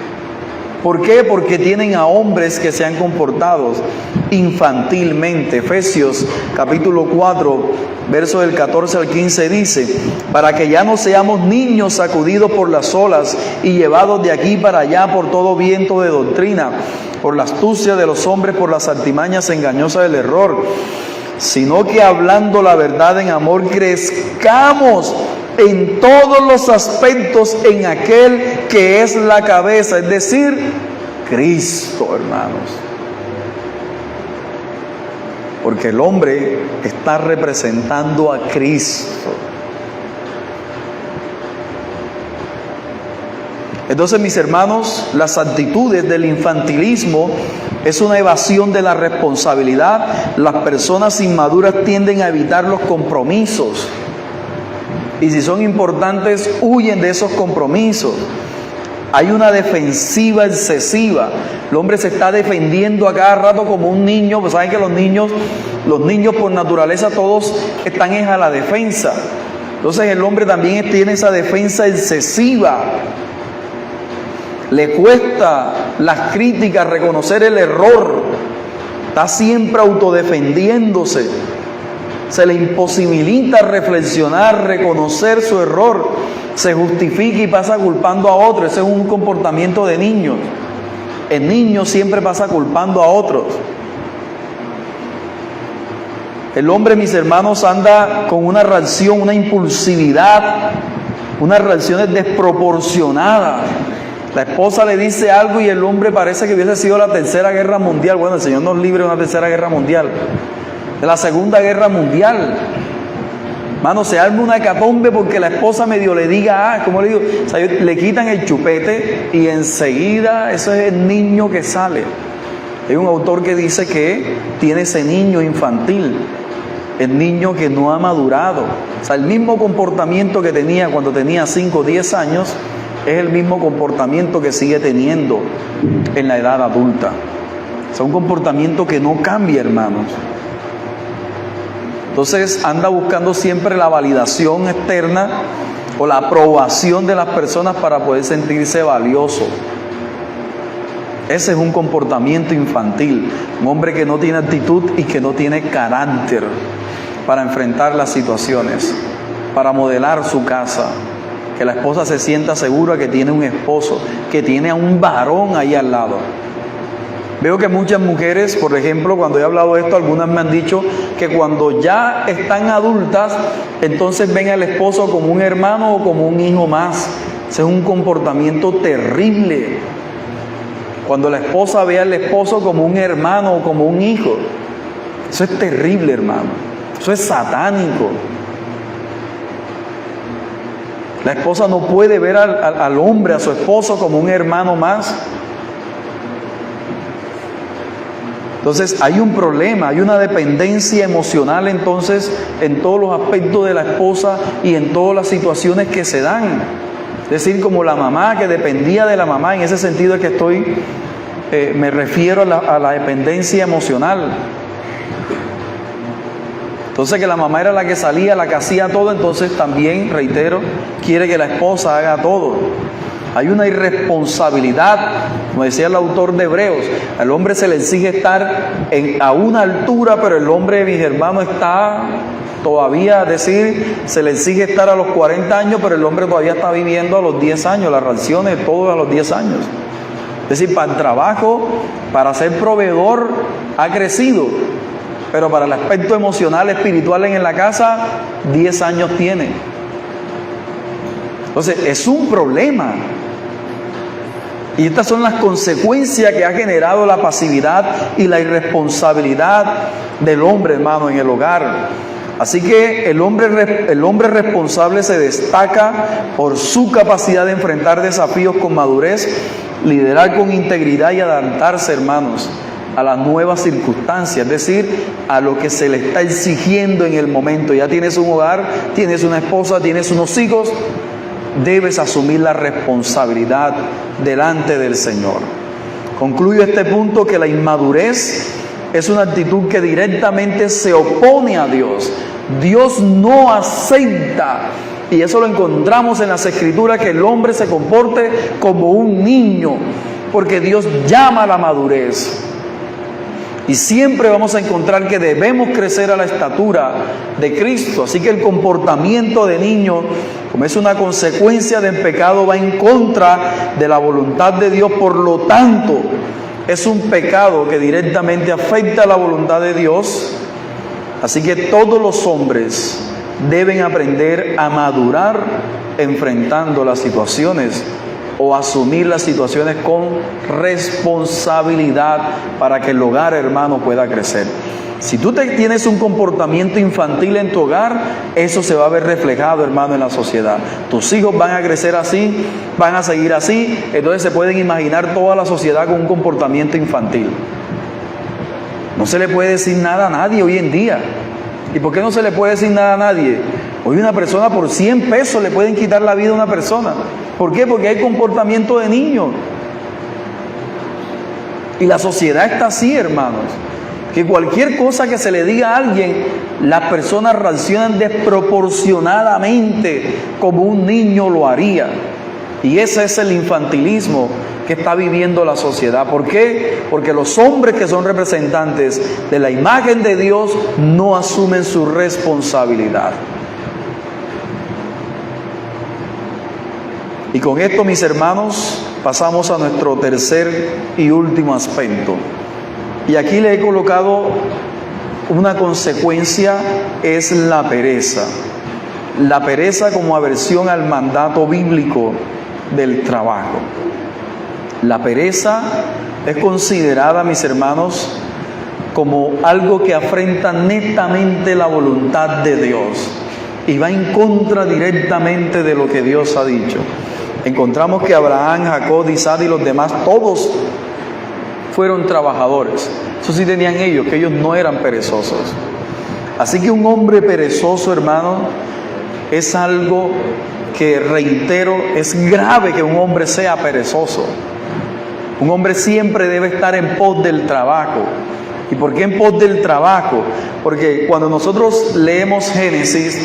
¿Por qué? Porque tienen a hombres que se han comportado infantilmente. Efesios capítulo 4, versos del 14 al 15 dice: para que ya no seamos niños sacudidos por las olas y llevados de aquí para allá por todo viento de doctrina, por la astucia de los hombres, por las artimañas engañosas del error, sino que hablando la verdad en amor, crezcamos en todos los aspectos en aquel que es la cabeza, es decir, Cristo, hermanos. Porque el hombre está representando a Cristo. Entonces, mis hermanos, las actitudes del infantilismo es una evasión de la responsabilidad. Las personas inmaduras tienden a evitar los compromisos. Y si son importantes, huyen de esos compromisos. Hay una defensiva excesiva. El hombre se está defendiendo a cada rato como un niño. Pues saben que los niños por naturaleza todos están a la defensa. Entonces el hombre también tiene esa defensa excesiva. Le cuesta las críticas, reconocer el error. Está siempre autodefendiéndose. Se le imposibilita reflexionar, reconocer su error. Se justifica y pasa culpando a otros. Ese es un comportamiento de niños. El niño siempre pasa culpando a otros. El hombre, mis hermanos, anda con una reacción, una impulsividad, unas reacciones desproporcionadas. La esposa le dice algo y el hombre parece que hubiese sido la Tercera Guerra Mundial. Bueno, el Señor nos libre de una Tercera Guerra Mundial. De la Segunda Guerra Mundial. Mano, se arma una hecatombe porque la esposa medio le diga, como le digo, o sea, le quitan el chupete y enseguida ese es el niño que sale. Hay un autor que dice que tiene ese niño infantil, el niño que no ha madurado. O sea, el mismo comportamiento que tenía cuando tenía 5 o 10 años es el mismo comportamiento que sigue teniendo en la edad adulta. O sea, un comportamiento que no cambia, hermanos. Entonces anda buscando siempre la validación externa o la aprobación de las personas para poder sentirse valioso. Ese es un comportamiento infantil, un hombre que no tiene actitud y que no tiene carácter para enfrentar las situaciones, para modelar su casa, que la esposa se sienta segura que tiene un esposo, que tiene a un varón ahí al lado. Veo que muchas mujeres, por ejemplo, cuando he hablado de esto, algunas me han dicho que cuando ya están adultas, entonces ven al esposo como un hermano o como un hijo más. Ese es un comportamiento terrible. Cuando la esposa ve al esposo como un hermano o como un hijo, eso es terrible, hermano. Eso es satánico. La esposa no puede ver al hombre, a su esposo, como un hermano más. Entonces hay un problema, hay una dependencia emocional entonces en todos los aspectos de la esposa y en todas las situaciones que se dan. Es decir, como la mamá que dependía de la mamá, en ese sentido es que me refiero a la dependencia emocional. Entonces que la mamá era la que salía, la que hacía todo, entonces también, reitero, quiere que la esposa haga todo. Hay una irresponsabilidad, como decía el autor de Hebreos, al hombre se le exige estar a una altura, pero el hombre, mis hermanos, está todavía, es decir, se le exige estar a los 40 años, pero el hombre todavía está viviendo a los 10 años, las raciones, todo a los 10 años. Es decir, para el trabajo, para ser proveedor, ha crecido, pero para el aspecto emocional, espiritual en la casa, 10 años tiene. Entonces, es un problema. Y estas son las consecuencias que ha generado la pasividad y la irresponsabilidad del hombre, hermano, en el hogar. Así que el hombre responsable se destaca por su capacidad de enfrentar desafíos con madurez, liderar con integridad y adaptarse, hermanos, a las nuevas circunstancias, es decir, a lo que se le está exigiendo en el momento. Ya tienes un hogar, tienes una esposa, tienes unos hijos, debes asumir la responsabilidad delante del Señor. Concluyo este punto que la inmadurez es una actitud que directamente se opone a Dios. Dios no acepta, y eso lo encontramos en las Escrituras, que el hombre se comporte como un niño, porque Dios llama a la madurez. Y siempre vamos a encontrar que debemos crecer a la estatura de Cristo. Así que el comportamiento de niño, como es una consecuencia del pecado, va en contra de la voluntad de Dios. Por lo tanto, es un pecado que directamente afecta a la voluntad de Dios. Así que todos los hombres deben aprender a madurar enfrentando las situaciones o asumir las situaciones con responsabilidad para que el hogar, hermano, pueda crecer. Si tú tienes un comportamiento infantil en tu hogar, eso se va a ver reflejado, hermano, en la sociedad. Tus hijos van a crecer así, van a seguir así, entonces se pueden imaginar toda la sociedad con un comportamiento infantil. No se le puede decir nada a nadie hoy en día. ¿Y por qué no se le puede decir nada a nadie? Hoy una persona por 100 pesos le pueden quitar la vida a una persona. ¿Por qué? Porque hay comportamiento de niños. Y la sociedad está así, hermanos. Que cualquier cosa que se le diga a alguien, las personas reaccionan desproporcionadamente como un niño lo haría. Y ese es el infantilismo que está viviendo la sociedad. ¿Por qué? Porque los hombres que son representantes de la imagen de Dios no asumen su responsabilidad. Y con esto, mis hermanos, pasamos a nuestro tercer y último aspecto. Y aquí le he colocado una consecuencia, es la pereza. La pereza como aversión al mandato bíblico del trabajo. La pereza es considerada, mis hermanos, como algo que afrenta netamente la voluntad de Dios y va en contra directamente de lo que Dios ha dicho. Encontramos que Abraham, Jacob, Isaac y los demás, todos fueron trabajadores. Eso sí tenían ellos, que ellos no eran perezosos. Así que un hombre perezoso, hermano, es algo que, reitero, es grave que un hombre sea perezoso. Un hombre siempre debe estar en pos del trabajo. ¿Y por qué en pos del trabajo? Porque cuando nosotros leemos Génesis,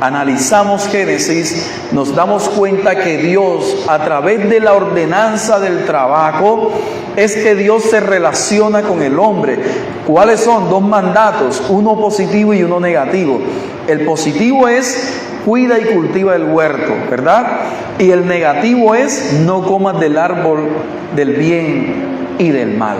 analizamos Génesis, nos damos cuenta que Dios, a través de la ordenanza del trabajo, es que Dios se relaciona con el hombre. ¿Cuáles son? 2 mandatos, uno positivo y uno negativo. El positivo es: cuida y cultiva el huerto, ¿verdad? Y el negativo es: no comas del árbol del bien y del mal.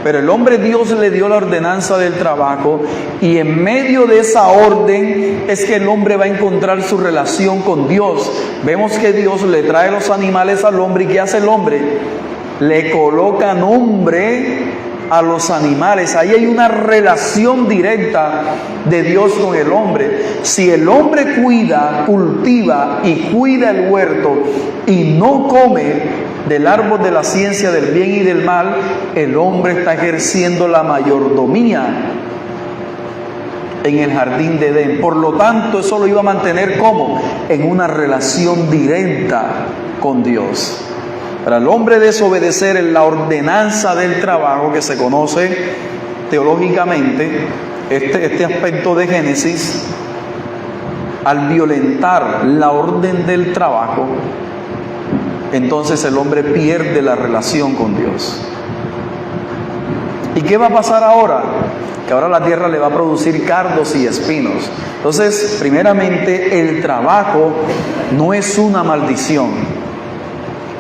Pero el hombre, Dios le dio la ordenanza del trabajo, y en medio de esa orden es que el hombre va a encontrar su relación con Dios. Vemos que Dios le trae los animales al hombre, y ¿qué hace el hombre? Le coloca nombre a los animales. Ahí hay una relación directa de Dios con el hombre. Si el hombre cuida, cultiva y cuida el huerto y no come del árbol de la ciencia del bien y del mal, el hombre está ejerciendo la mayordomía en el jardín de Edén. Por lo tanto, eso lo iba a mantener ¿cómo? En una relación directa con Dios. Para el hombre desobedecer en la ordenanza del trabajo, que se conoce teológicamente, este aspecto de Génesis, al violentar la orden del trabajo, entonces el hombre pierde la relación con Dios. ¿Y qué va a pasar ahora? Que ahora la tierra le va a producir cardos y espinos. Entonces, primeramente, el trabajo no es una maldición.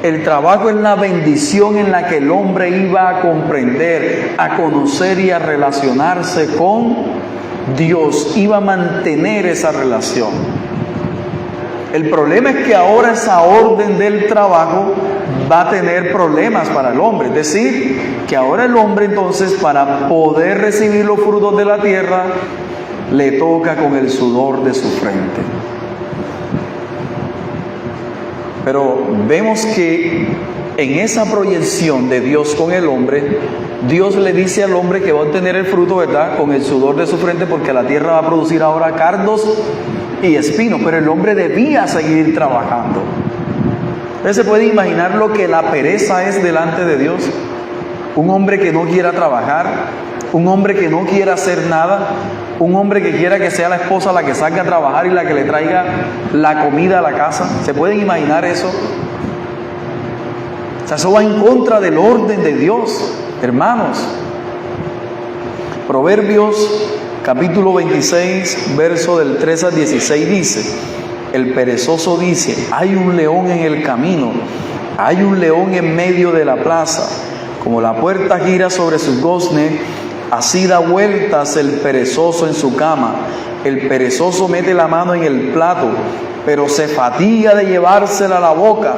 El trabajo es la bendición en la que el hombre iba a comprender, a conocer y a relacionarse con Dios. Iba a mantener esa relación. El problema es que ahora esa orden del trabajo va a tener problemas para el hombre. Es decir, que ahora el hombre, entonces, para poder recibir los frutos de la tierra, le toca con el sudor de su frente. Pero vemos que en esa proyección de Dios con el hombre, Dios le dice al hombre que va a obtener el fruto, ¿verdad?, con el sudor de su frente, porque la tierra va a producir ahora cardos y espinos. Pero el hombre debía seguir trabajando. Usted se puede imaginar lo que la pereza es delante de Dios. Un hombre que no quiera trabajar, un hombre que no quiera hacer nada, un hombre que quiera que sea la esposa la que salga a trabajar y la que le traiga la comida a la casa. ¿Se pueden imaginar eso? O sea, eso va en contra del orden de Dios, hermanos. Proverbios capítulo 26, verso del 3 al 16 dice: el perezoso dice, hay un león en el camino, hay un león en medio de la plaza. Como la puerta gira sobre sus goznes, así da vueltas el perezoso en su cama. El perezoso mete la mano en el plato, pero se fatiga de llevársela a la boca.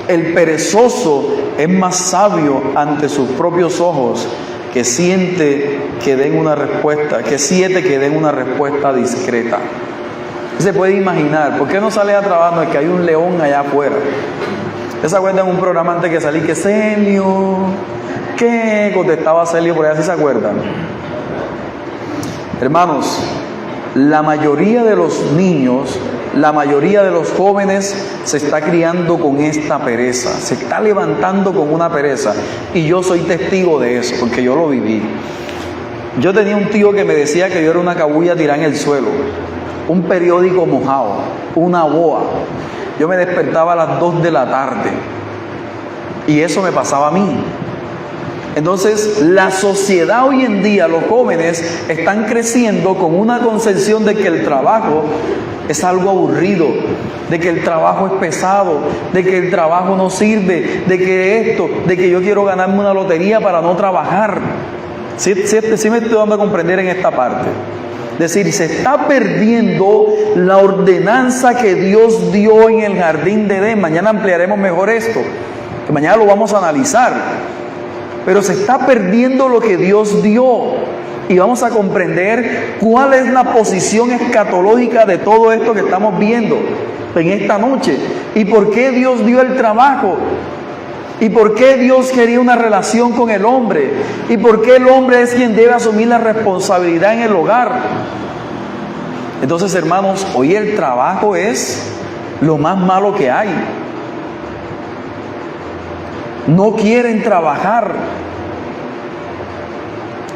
El perezoso es más sabio ante sus propios ojos que siete que den una respuesta discreta. Se puede imaginar, ¿por qué no sale a trabajar? No, es que hay un león allá afuera. ¿Se acuerdan un programa antes que salí? Que Celio, ¿qué contestaba Celio por allá? ¿Sí se acuerdan? Hermanos, la mayoría de los niños, la mayoría de los jóvenes se está criando con esta pereza, se está levantando con una pereza, y yo soy testigo de eso, porque yo lo viví. Yo tenía un tío que me decía que yo era una cabulla tirada en el suelo, un periódico mojado, una boa. Yo me despertaba a las 2 de la tarde, y eso me pasaba a mí. Entonces, la sociedad hoy en día, los jóvenes están creciendo con una concepción de que el trabajo es algo aburrido, de que el trabajo es pesado, de que el trabajo no sirve, de que esto, de que yo quiero ganarme una lotería para no trabajar. Sí me estoy dando a comprender en esta parte. Es decir, se está perdiendo la ordenanza que Dios dio en el jardín de Edén. Mañana ampliaremos mejor esto, que mañana lo vamos a analizar. Pero se está perdiendo lo que Dios dio, y vamos a comprender cuál es la posición escatológica de todo esto que estamos viendo en esta noche, y por qué Dios dio el trabajo, y por qué Dios quería una relación con el hombre, y por qué el hombre es quien debe asumir la responsabilidad en el hogar. Entonces, hermanos, hoy el trabajo es lo más malo que hay. No quieren trabajar.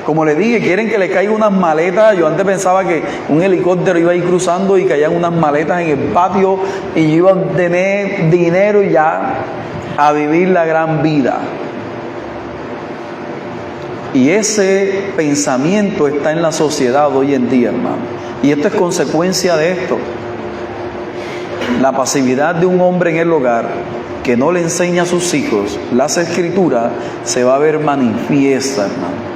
Como le dije, quieren que le caigan unas maletas. Yo antes pensaba que un helicóptero iba a ir cruzando y caían unas maletas en el patio y iban a tener dinero y ya a vivir la gran vida. Y ese pensamiento está en la sociedad hoy en día, hermano. Y esto es consecuencia de esto. La pasividad de un hombre en el hogar que no le enseña a sus hijos las escrituras se va a ver manifiesta, hermano.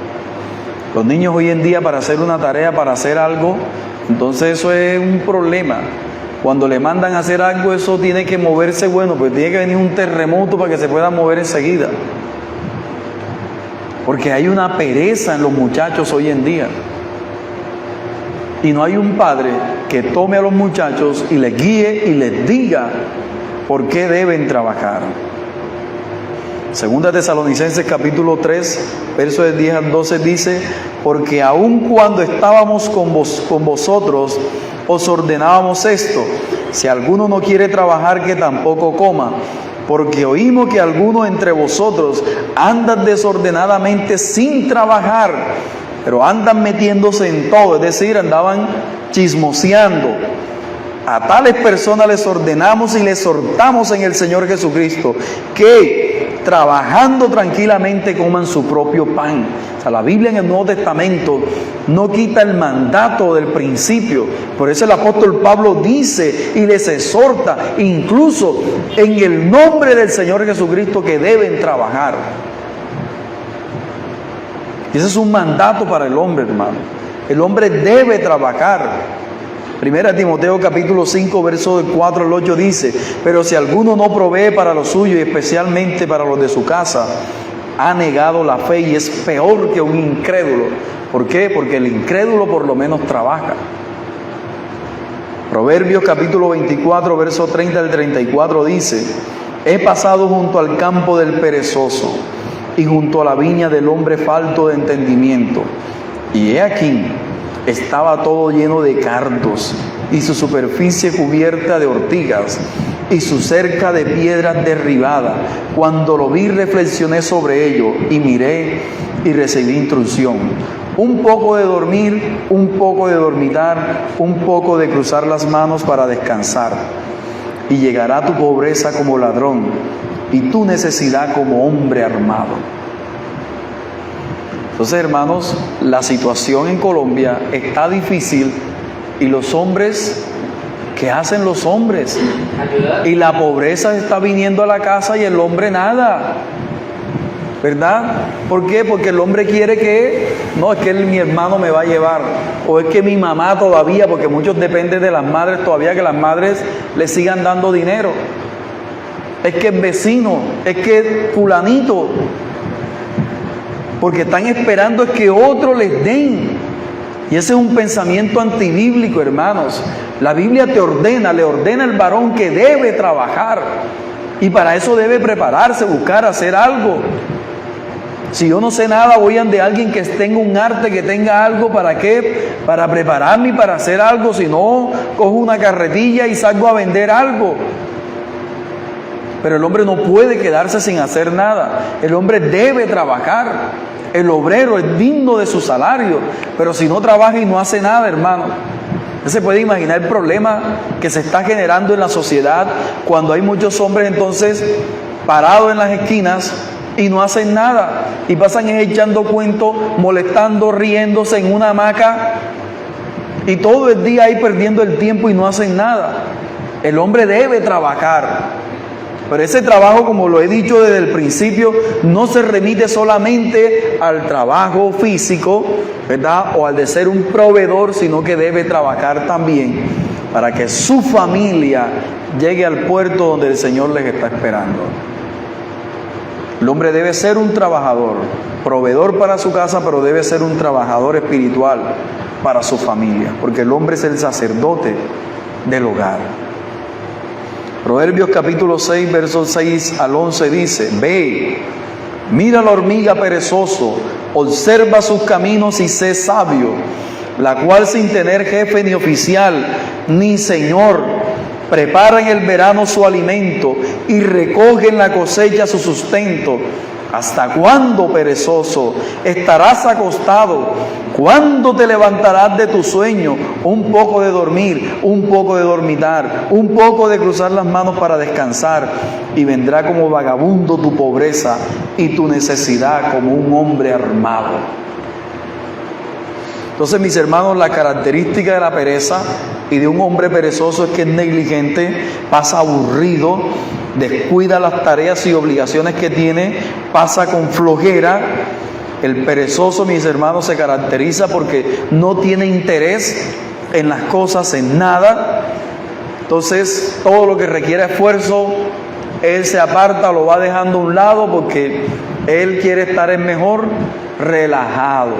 Los niños hoy en día, para hacer una tarea, para hacer algo, entonces eso es un problema. Cuando le mandan a hacer algo, eso tiene que moverse, bueno, pues tiene que venir un terremoto para que se pueda mover enseguida. Porque hay una pereza en los muchachos hoy en día. Y no hay un padre que tome a los muchachos y les guíe y les diga por qué deben trabajar. Segunda Tesalonicenses capítulo 3, versos del 10 al 12 dice: porque aun cuando estábamos con vosotros, os ordenábamos esto: si alguno no quiere trabajar, que tampoco coma. Porque oímos que algunos entre vosotros andan desordenadamente sin trabajar, pero andan metiéndose en todo, es decir, andaban chismoseando. A tales personas les ordenamos y les exhortamos en el Señor Jesucristo que trabajando tranquilamente coman su propio pan. O sea, la Biblia en el Nuevo Testamento no quita el mandato del principio. Por eso el apóstol Pablo dice y les exhorta, incluso en el nombre del Señor Jesucristo, que deben trabajar. Y ese es un mandato para el hombre, hermano. El hombre debe trabajar. Primera Timoteo capítulo 5, verso del 4 al 8 dice: pero si alguno no provee para lo suyo, y especialmente para los de su casa, ha negado la fe y es peor que un incrédulo. ¿Por qué? Porque el incrédulo por lo menos trabaja. Proverbios capítulo 24, verso 30 al 34 dice: he pasado junto al campo del perezoso y junto a la viña del hombre falto de entendimiento, y he aquí, estaba todo lleno de cardos, y su superficie cubierta de ortigas, y su cerca de piedras derribada. Cuando lo vi, reflexioné sobre ello, y miré y recibí instrucción. Un poco de dormir, un poco de dormitar, un poco de cruzar las manos para descansar. Y llegará tu pobreza como ladrón, y tu necesidad como hombre armado. Entonces, hermanos, la situación en Colombia está difícil y los hombres, ¿qué hacen los hombres? Y la pobreza está viniendo a la casa y el hombre nada, ¿verdad? ¿Por qué? Porque el hombre quiere que, no, es que mi hermano me va a llevar, o es que mi mamá todavía, porque muchos dependen de las madres todavía, que las madres le sigan dando dinero. Es que el vecino, es que fulanito, porque están esperando es que otros les den. Y ese es un pensamiento antibíblico, hermanos. La Biblia le ordena al varón que debe trabajar. Y para eso debe prepararse, buscar hacer algo. Si yo no sé nada, voy a de alguien que tenga un arte, que tenga algo. ¿Para qué? Para prepararme y para hacer algo. Si no, cojo una carretilla y salgo a vender algo. Pero el hombre no puede quedarse sin hacer nada. El hombre debe trabajar. El obrero es digno de su salario. Pero si no trabaja y no hace nada, hermano, usted se puede imaginar el problema que se está generando en la sociedad cuando hay muchos hombres entonces parados en las esquinas y no hacen nada. Y pasan echando cuentos, molestando, riéndose en una hamaca. Y todo el día ahí perdiendo el tiempo y no hacen nada. El hombre debe trabajar. Pero ese trabajo, como lo he dicho desde el principio, no se remite solamente al trabajo físico, ¿verdad? O al de ser un proveedor, sino que debe trabajar también para que su familia llegue al puerto donde el Señor les está esperando. El hombre debe ser un trabajador, proveedor para su casa, pero debe ser un trabajador espiritual para su familia, porque el hombre es el sacerdote del hogar. Proverbios capítulo 6, versos 6 al 11 dice: Ve, mira la hormiga perezoso, observa sus caminos y sé sabio, la cual sin tener jefe ni oficial, ni señor, prepara en el verano su alimento y recoge en la cosecha su sustento. ¿Hasta cuándo, perezoso, estarás acostado? ¿Cuándo te levantarás de tu sueño? Un poco de dormir, un poco de dormitar, un poco de cruzar las manos para descansar, y vendrá como vagabundo tu pobreza y tu necesidad como un hombre armado. Entonces, mis hermanos, la característica de la pereza y de un hombre perezoso es que es negligente, pasa aburrido, descuida las tareas y obligaciones que tiene, pasa con flojera. El perezoso, mis hermanos, se caracteriza porque no tiene interés en las cosas, en nada. Entonces, todo lo que requiere esfuerzo, él se aparta, lo va dejando a un lado porque él quiere estar en mejor relajado.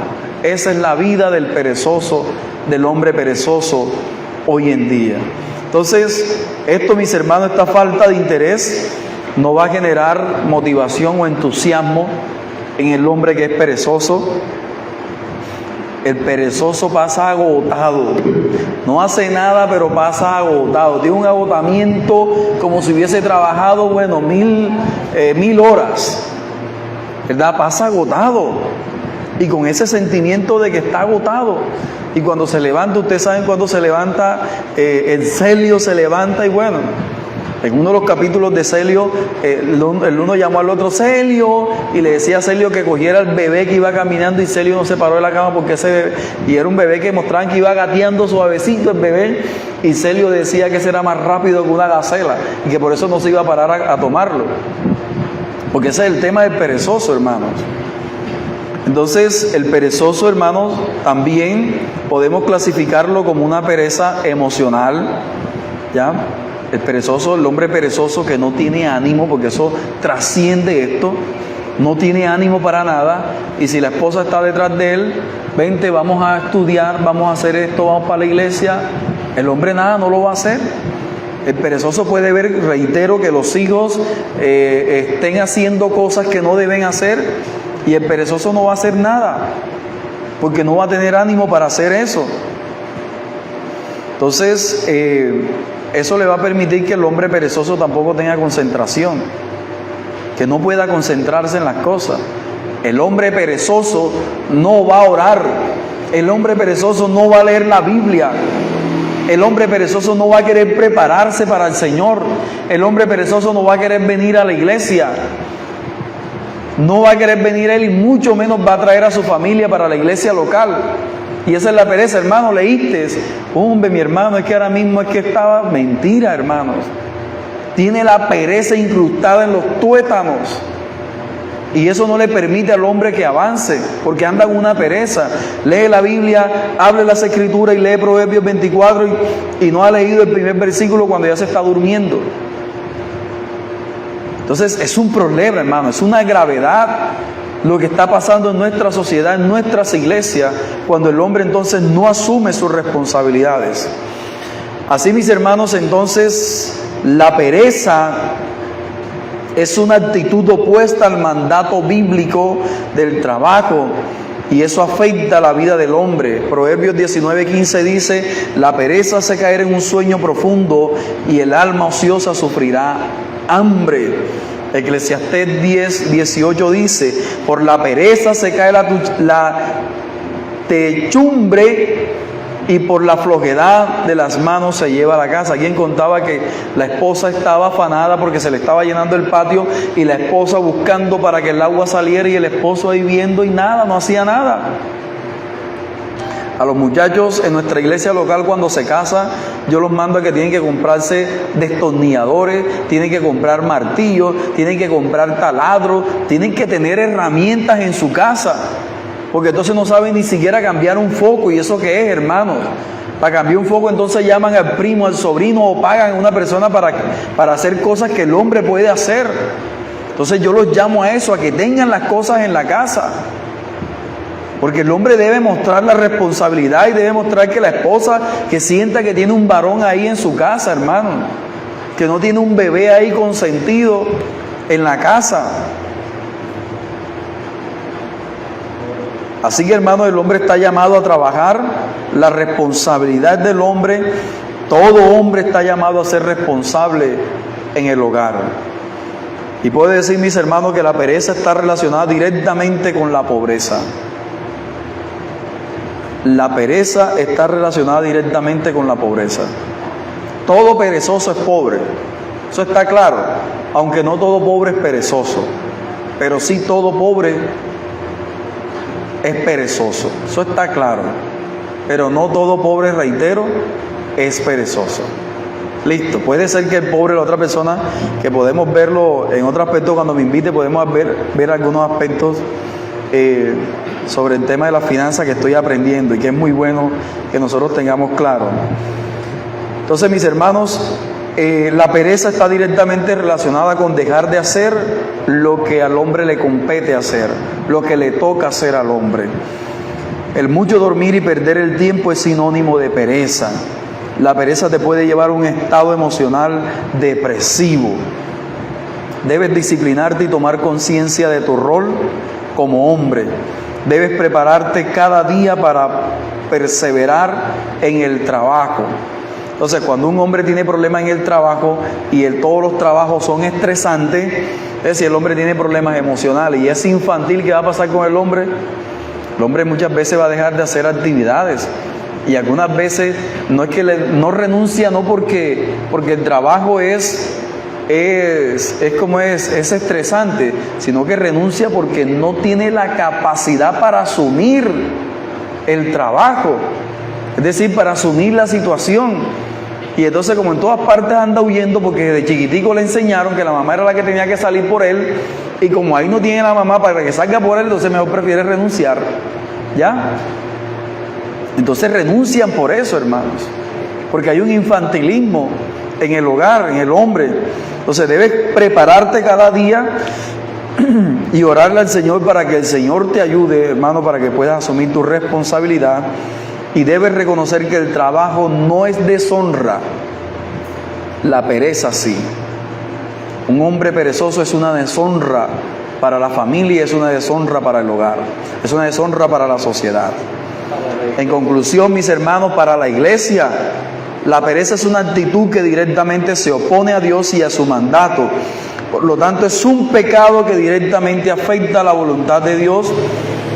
Esa es la vida del perezoso, del hombre perezoso hoy en día. Entonces, esto, mis hermanos, esta falta de interés no va a generar motivación o entusiasmo en el hombre que es perezoso. El perezoso pasa agotado, no hace nada, pero pasa agotado, tiene un agotamiento como si hubiese trabajado, 1000 horas, ¿verdad? Pasa agotado y con ese sentimiento de que está agotado. Y cuando se levanta, ustedes saben cuando se levanta, el Celio se levanta y bueno, en uno de los capítulos de Celio, el uno llamó al otro Celio y le decía a Celio que cogiera el bebé que iba caminando, y Celio no se paró de la cama porque ese bebé, y era un bebé que mostraban que iba gateando suavecito el bebé, y Celio decía que ese era más rápido que una gacela y que por eso no se iba a parar a tomarlo, porque ese es el tema del perezoso, hermanos. Entonces, el perezoso, hermanos, también podemos clasificarlo como una pereza emocional, ¿ya? El perezoso, el hombre perezoso que no tiene ánimo, porque eso trasciende esto, no tiene ánimo para nada, y si la esposa está detrás de él, vente, vamos a estudiar, vamos a hacer esto, vamos para la iglesia, el hombre nada, no lo va a hacer. El perezoso puede ver, reitero, que los hijos estén haciendo cosas que no deben hacer, y el perezoso no va a hacer nada, porque no va a tener ánimo para hacer eso. Entonces, eso le va a permitir que el hombre perezoso tampoco tenga concentración, que no pueda concentrarse en las cosas. El hombre perezoso no va a orar, el hombre perezoso no va a leer la Biblia, el hombre perezoso no va a querer prepararse para el Señor, el hombre perezoso no va a querer venir a la iglesia. No va a querer venir él y mucho menos va a traer a su familia para la iglesia local. Y esa es la pereza, hermano. Leíste, hombre, mi hermano, es que ahora mismo es que estaba. Mentira, hermanos. Tiene la pereza incrustada en los tuétanos. Y eso no le permite al hombre que avance, porque anda con una pereza. Lee la Biblia, hable las Escrituras y lee Proverbios 24 y no ha leído el primer versículo cuando ya se está durmiendo. Entonces es un problema, hermano, es una gravedad lo que está pasando en nuestra sociedad, en nuestras iglesias, cuando el hombre entonces no asume sus responsabilidades. Así, mis hermanos, entonces la pereza es una actitud opuesta al mandato bíblico del trabajo y eso afecta la vida del hombre. Proverbios 19:15 dice: la pereza hace caer en un sueño profundo y el alma ociosa sufrirá hambre. Eclesiastés 10:18 dice: por la pereza se cae la techumbre y por la flojedad de las manos se lleva a la casa. Alguien contaba que la esposa estaba afanada porque se le estaba llenando el patio y la esposa buscando para que el agua saliera y el esposo ahí viendo y nada, no hacía nada. A los muchachos en nuestra iglesia local cuando se casan, yo los mando a que tienen que comprarse destornilladores, tienen que comprar martillos, tienen que comprar taladros, tienen que tener herramientas en su casa. Porque entonces no saben ni siquiera cambiar un foco. ¿Y eso qué es, hermanos? Para cambiar un foco entonces llaman al primo, al sobrino o pagan a una persona para hacer cosas que el hombre puede hacer. Entonces yo los llamo a eso, a que tengan las cosas en la casa. Porque el hombre debe mostrar la responsabilidad y debe mostrar que la esposa que sienta que tiene un varón ahí en su casa, hermano. Que no tiene un bebé ahí consentido en la casa. Así que, hermano, el hombre está llamado a trabajar. La responsabilidad del hombre, todo hombre está llamado a ser responsable en el hogar. Y puedo decir, mis hermanos, que la pereza está relacionada directamente con la pobreza. La pereza está relacionada directamente con la pobreza. Todo perezoso es pobre. Eso está claro. Aunque no todo pobre es perezoso. Pero sí todo pobre es perezoso. Eso está claro. Pero no todo pobre, reitero, es perezoso. Listo. Puede ser que el pobre, la otra persona, que podemos verlo en otro aspecto cuando me invite, podemos ver algunos aspectos sobre el tema de la finanza que estoy aprendiendo y que es muy bueno que nosotros tengamos claro. Entonces, mis hermanos, la pereza está directamente relacionada con dejar de hacer lo que al hombre le compete hacer, lo que le toca hacer al hombre. El mucho dormir y perder el tiempo es sinónimo de pereza. La pereza te puede llevar a un estado emocional depresivo. Debes disciplinarte y tomar conciencia de tu rol como hombre. Debes prepararte cada día para perseverar en el trabajo. Entonces, cuando un hombre tiene problemas en el trabajo y todos los trabajos son estresantes, es decir, el hombre tiene problemas emocionales y es infantil, ¿qué va a pasar con el hombre? El hombre muchas veces va a dejar de hacer actividades y algunas veces no es que no renuncia, no porque el trabajo es estresante, sino que renuncia porque no tiene la capacidad para asumir el trabajo, es decir, para asumir la situación. Y entonces, como en todas partes anda huyendo, porque desde chiquitico le enseñaron que la mamá era la que tenía que salir por él, y como ahí no tiene la mamá para que salga por él, entonces mejor prefiere renunciar. ¿Ya? Entonces renuncian por eso, hermanos, porque hay un infantilismo en el hogar, en el hombre. Entonces debes prepararte cada día y orarle al Señor para que el Señor te ayude, hermano, para que puedas asumir tu responsabilidad. Y debes reconocer que el trabajo no es deshonra, la pereza sí. Un hombre perezoso es una deshonra para la familia, es una deshonra para el hogar, es una deshonra para la sociedad. En conclusión, mis hermanos, para la iglesia, la pereza es una actitud que directamente se opone a Dios y a su mandato. Por lo tanto, es un pecado que directamente afecta a la voluntad de Dios.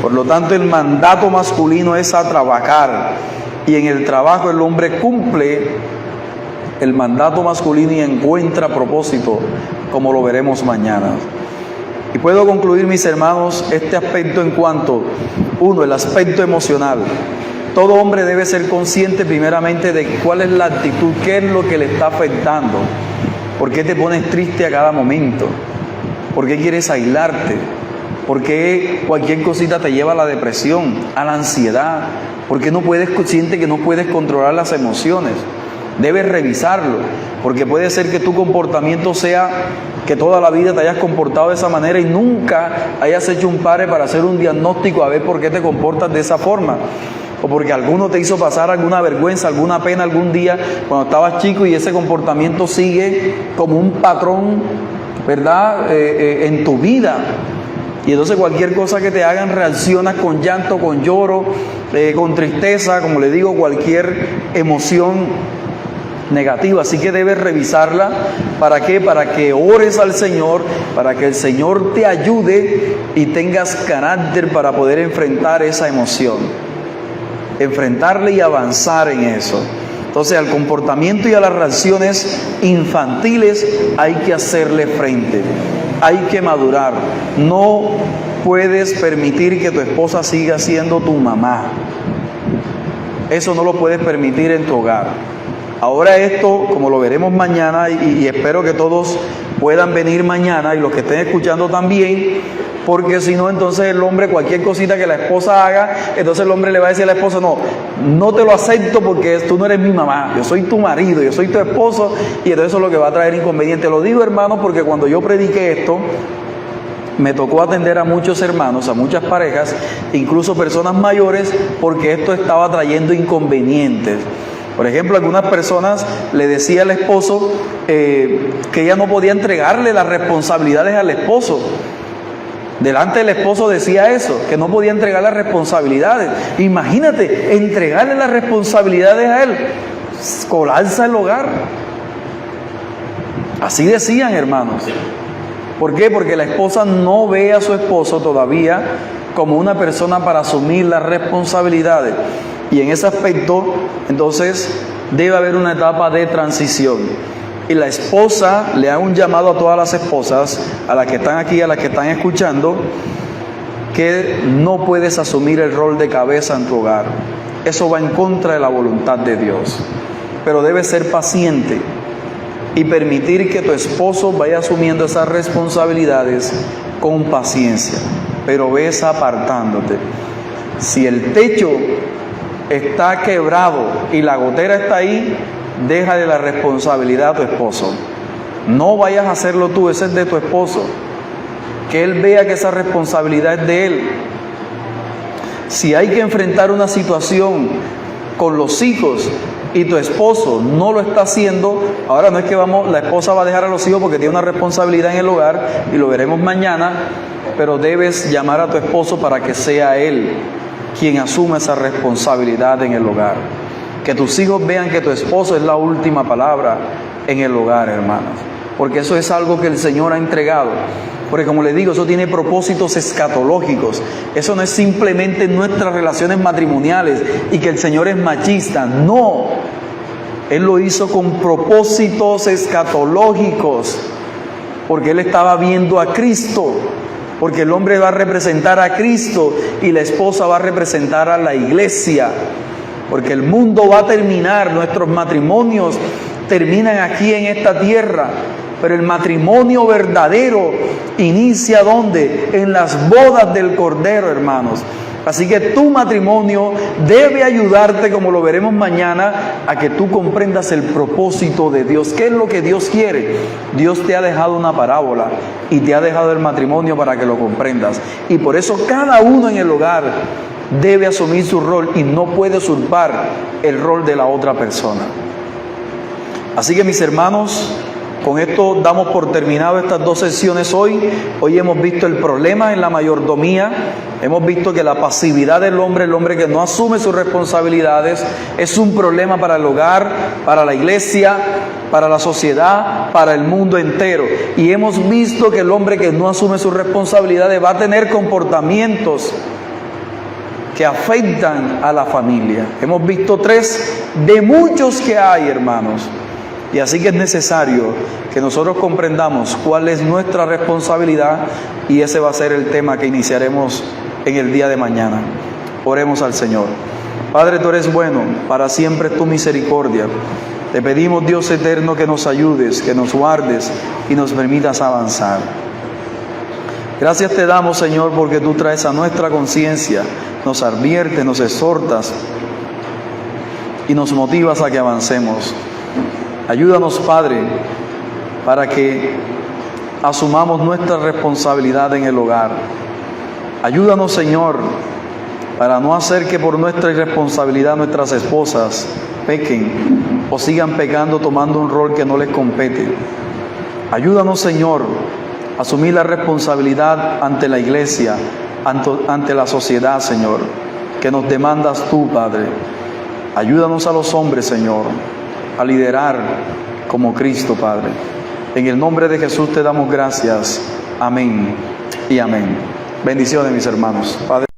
Por lo tanto, el mandato masculino es a trabajar. Y en el trabajo el hombre cumple el mandato masculino y encuentra propósito, como lo veremos mañana. Y puedo concluir, mis hermanos, este aspecto en cuanto, uno, el aspecto emocional. Todo hombre debe ser consciente primeramente de cuál es la actitud, qué es lo que le está afectando. ¿Por qué te pones triste a cada momento? ¿Por qué quieres aislarte? ¿Por qué cualquier cosita te lleva a la depresión, a la ansiedad? ¿Por qué sientes que no puedes controlar las emociones? Debes revisarlo, porque puede ser que tu comportamiento sea que toda la vida te hayas comportado de esa manera y nunca hayas hecho un pare para hacer un diagnóstico a ver por qué te comportas de esa forma. O porque alguno te hizo pasar alguna vergüenza, alguna pena algún día cuando estabas chico y ese comportamiento sigue como un patrón, ¿verdad?, en tu vida. Y entonces cualquier cosa que te hagan reaccionas con llanto, con lloro, con tristeza, como le digo, cualquier emoción negativa. Así que debes revisarla. ¿Para qué? Para que ores al Señor, para que el Señor te ayude y tengas carácter para poder enfrentar esa emoción, enfrentarle y avanzar en eso. Entonces, al comportamiento y a las reacciones infantiles hay que hacerle frente, hay que madurar. No puedes permitir que tu esposa siga siendo tu mamá. Eso no lo puedes permitir en tu hogar. Ahora esto, como lo veremos mañana, y espero que todos puedan venir mañana, y los que estén escuchando también, porque si no, entonces el hombre, cualquier cosita que la esposa haga, entonces el hombre le va a decir a la esposa, no te lo acepto porque tú no eres mi mamá, yo soy tu marido, yo soy tu esposo, y entonces eso es lo que va a traer inconveniente. Lo digo, hermanos, porque cuando yo prediqué esto, me tocó atender a muchos hermanos, a muchas parejas, incluso personas mayores, porque esto estaba trayendo inconvenientes. Por ejemplo, algunas personas le decía al esposo que ella no podía entregarle las responsabilidades al esposo. Delante del esposo decía eso, que no podía entregar las responsabilidades. Imagínate, entregarle las responsabilidades a él, colapsa el hogar. Así decían, hermanos. ¿Por qué? Porque la esposa no ve a su esposo todavía como una persona para asumir las responsabilidades. Y en ese aspecto, entonces, debe haber una etapa de transición. Y la esposa le da un llamado a todas las esposas, a las que están aquí, a las que están escuchando, que no puedes asumir el rol de cabeza en tu hogar. Eso va en contra de la voluntad de Dios. Pero debes ser paciente y permitir que tu esposo vaya asumiendo esas responsabilidades con paciencia. Pero ves apartándote. Si el techo está quebrado y la gotera está ahí, déjale la responsabilidad a tu esposo. No vayas a hacerlo tú, ese es de tu esposo. Que él vea que esa responsabilidad es de él. Si hay que enfrentar una situación con los hijos y tu esposo no lo está haciendo, ahora no es que la esposa va a dejar a los hijos porque tiene una responsabilidad en el hogar, y lo veremos mañana, pero debes llamar a tu esposo para que sea él quien asuma esa responsabilidad en el hogar. Que tus hijos vean que tu esposo es la última palabra en el hogar, hermanos. Porque eso es algo que el Señor ha entregado. Porque como les digo, eso tiene propósitos escatológicos. Eso no es simplemente nuestras relaciones matrimoniales y que el Señor es machista. No. Él lo hizo con propósitos escatológicos. Porque Él estaba viendo a Cristo. Porque el hombre va a representar a Cristo y la esposa va a representar a la iglesia. Porque el mundo va a terminar, nuestros matrimonios terminan aquí en esta tierra, pero el matrimonio verdadero inicia ¿dónde? En las bodas del Cordero, hermanos. Así que tu matrimonio debe ayudarte, como lo veremos mañana, a que tú comprendas el propósito de Dios. ¿Qué es lo que Dios quiere? Dios te ha dejado una parábola y te ha dejado el matrimonio para que lo comprendas. Y por eso cada uno en el hogar debe asumir su rol y no puede usurpar el rol de la otra persona. Así que, mis hermanos, con esto damos por terminado estas dos sesiones hoy. Hoy hemos visto el problema en la mayordomía. Hemos visto que la pasividad del hombre, el hombre que no asume sus responsabilidades, es un problema para el hogar, para la iglesia, para la sociedad, para el mundo entero. Y hemos visto que el hombre que no asume sus responsabilidades va a tener comportamientos que afectan a la familia. Hemos visto 3 de muchos que hay, hermanos. Y así que es necesario que nosotros comprendamos cuál es nuestra responsabilidad, y ese va a ser el tema que iniciaremos en el día de mañana. Oremos al Señor. Padre, tú eres bueno, para siempre es tu misericordia. Te pedimos, Dios eterno, que nos ayudes, que nos guardes y nos permitas avanzar. Gracias te damos, Señor, porque tú traes a nuestra conciencia, nos adviertes, nos exhortas y nos motivas a que avancemos. Ayúdanos, Padre, para que asumamos nuestra responsabilidad en el hogar. Ayúdanos, Señor, para no hacer que por nuestra irresponsabilidad nuestras esposas pequen o sigan pecando tomando un rol que no les compete. Ayúdanos, Señor, a asumir la responsabilidad ante la iglesia, ante la sociedad, Señor, que nos demandas tú, Padre. Ayúdanos a los hombres, Señor, a liderar como Cristo, Padre. En el nombre de Jesús te damos gracias. Amén y amén. Bendiciones, mis hermanos. Padre.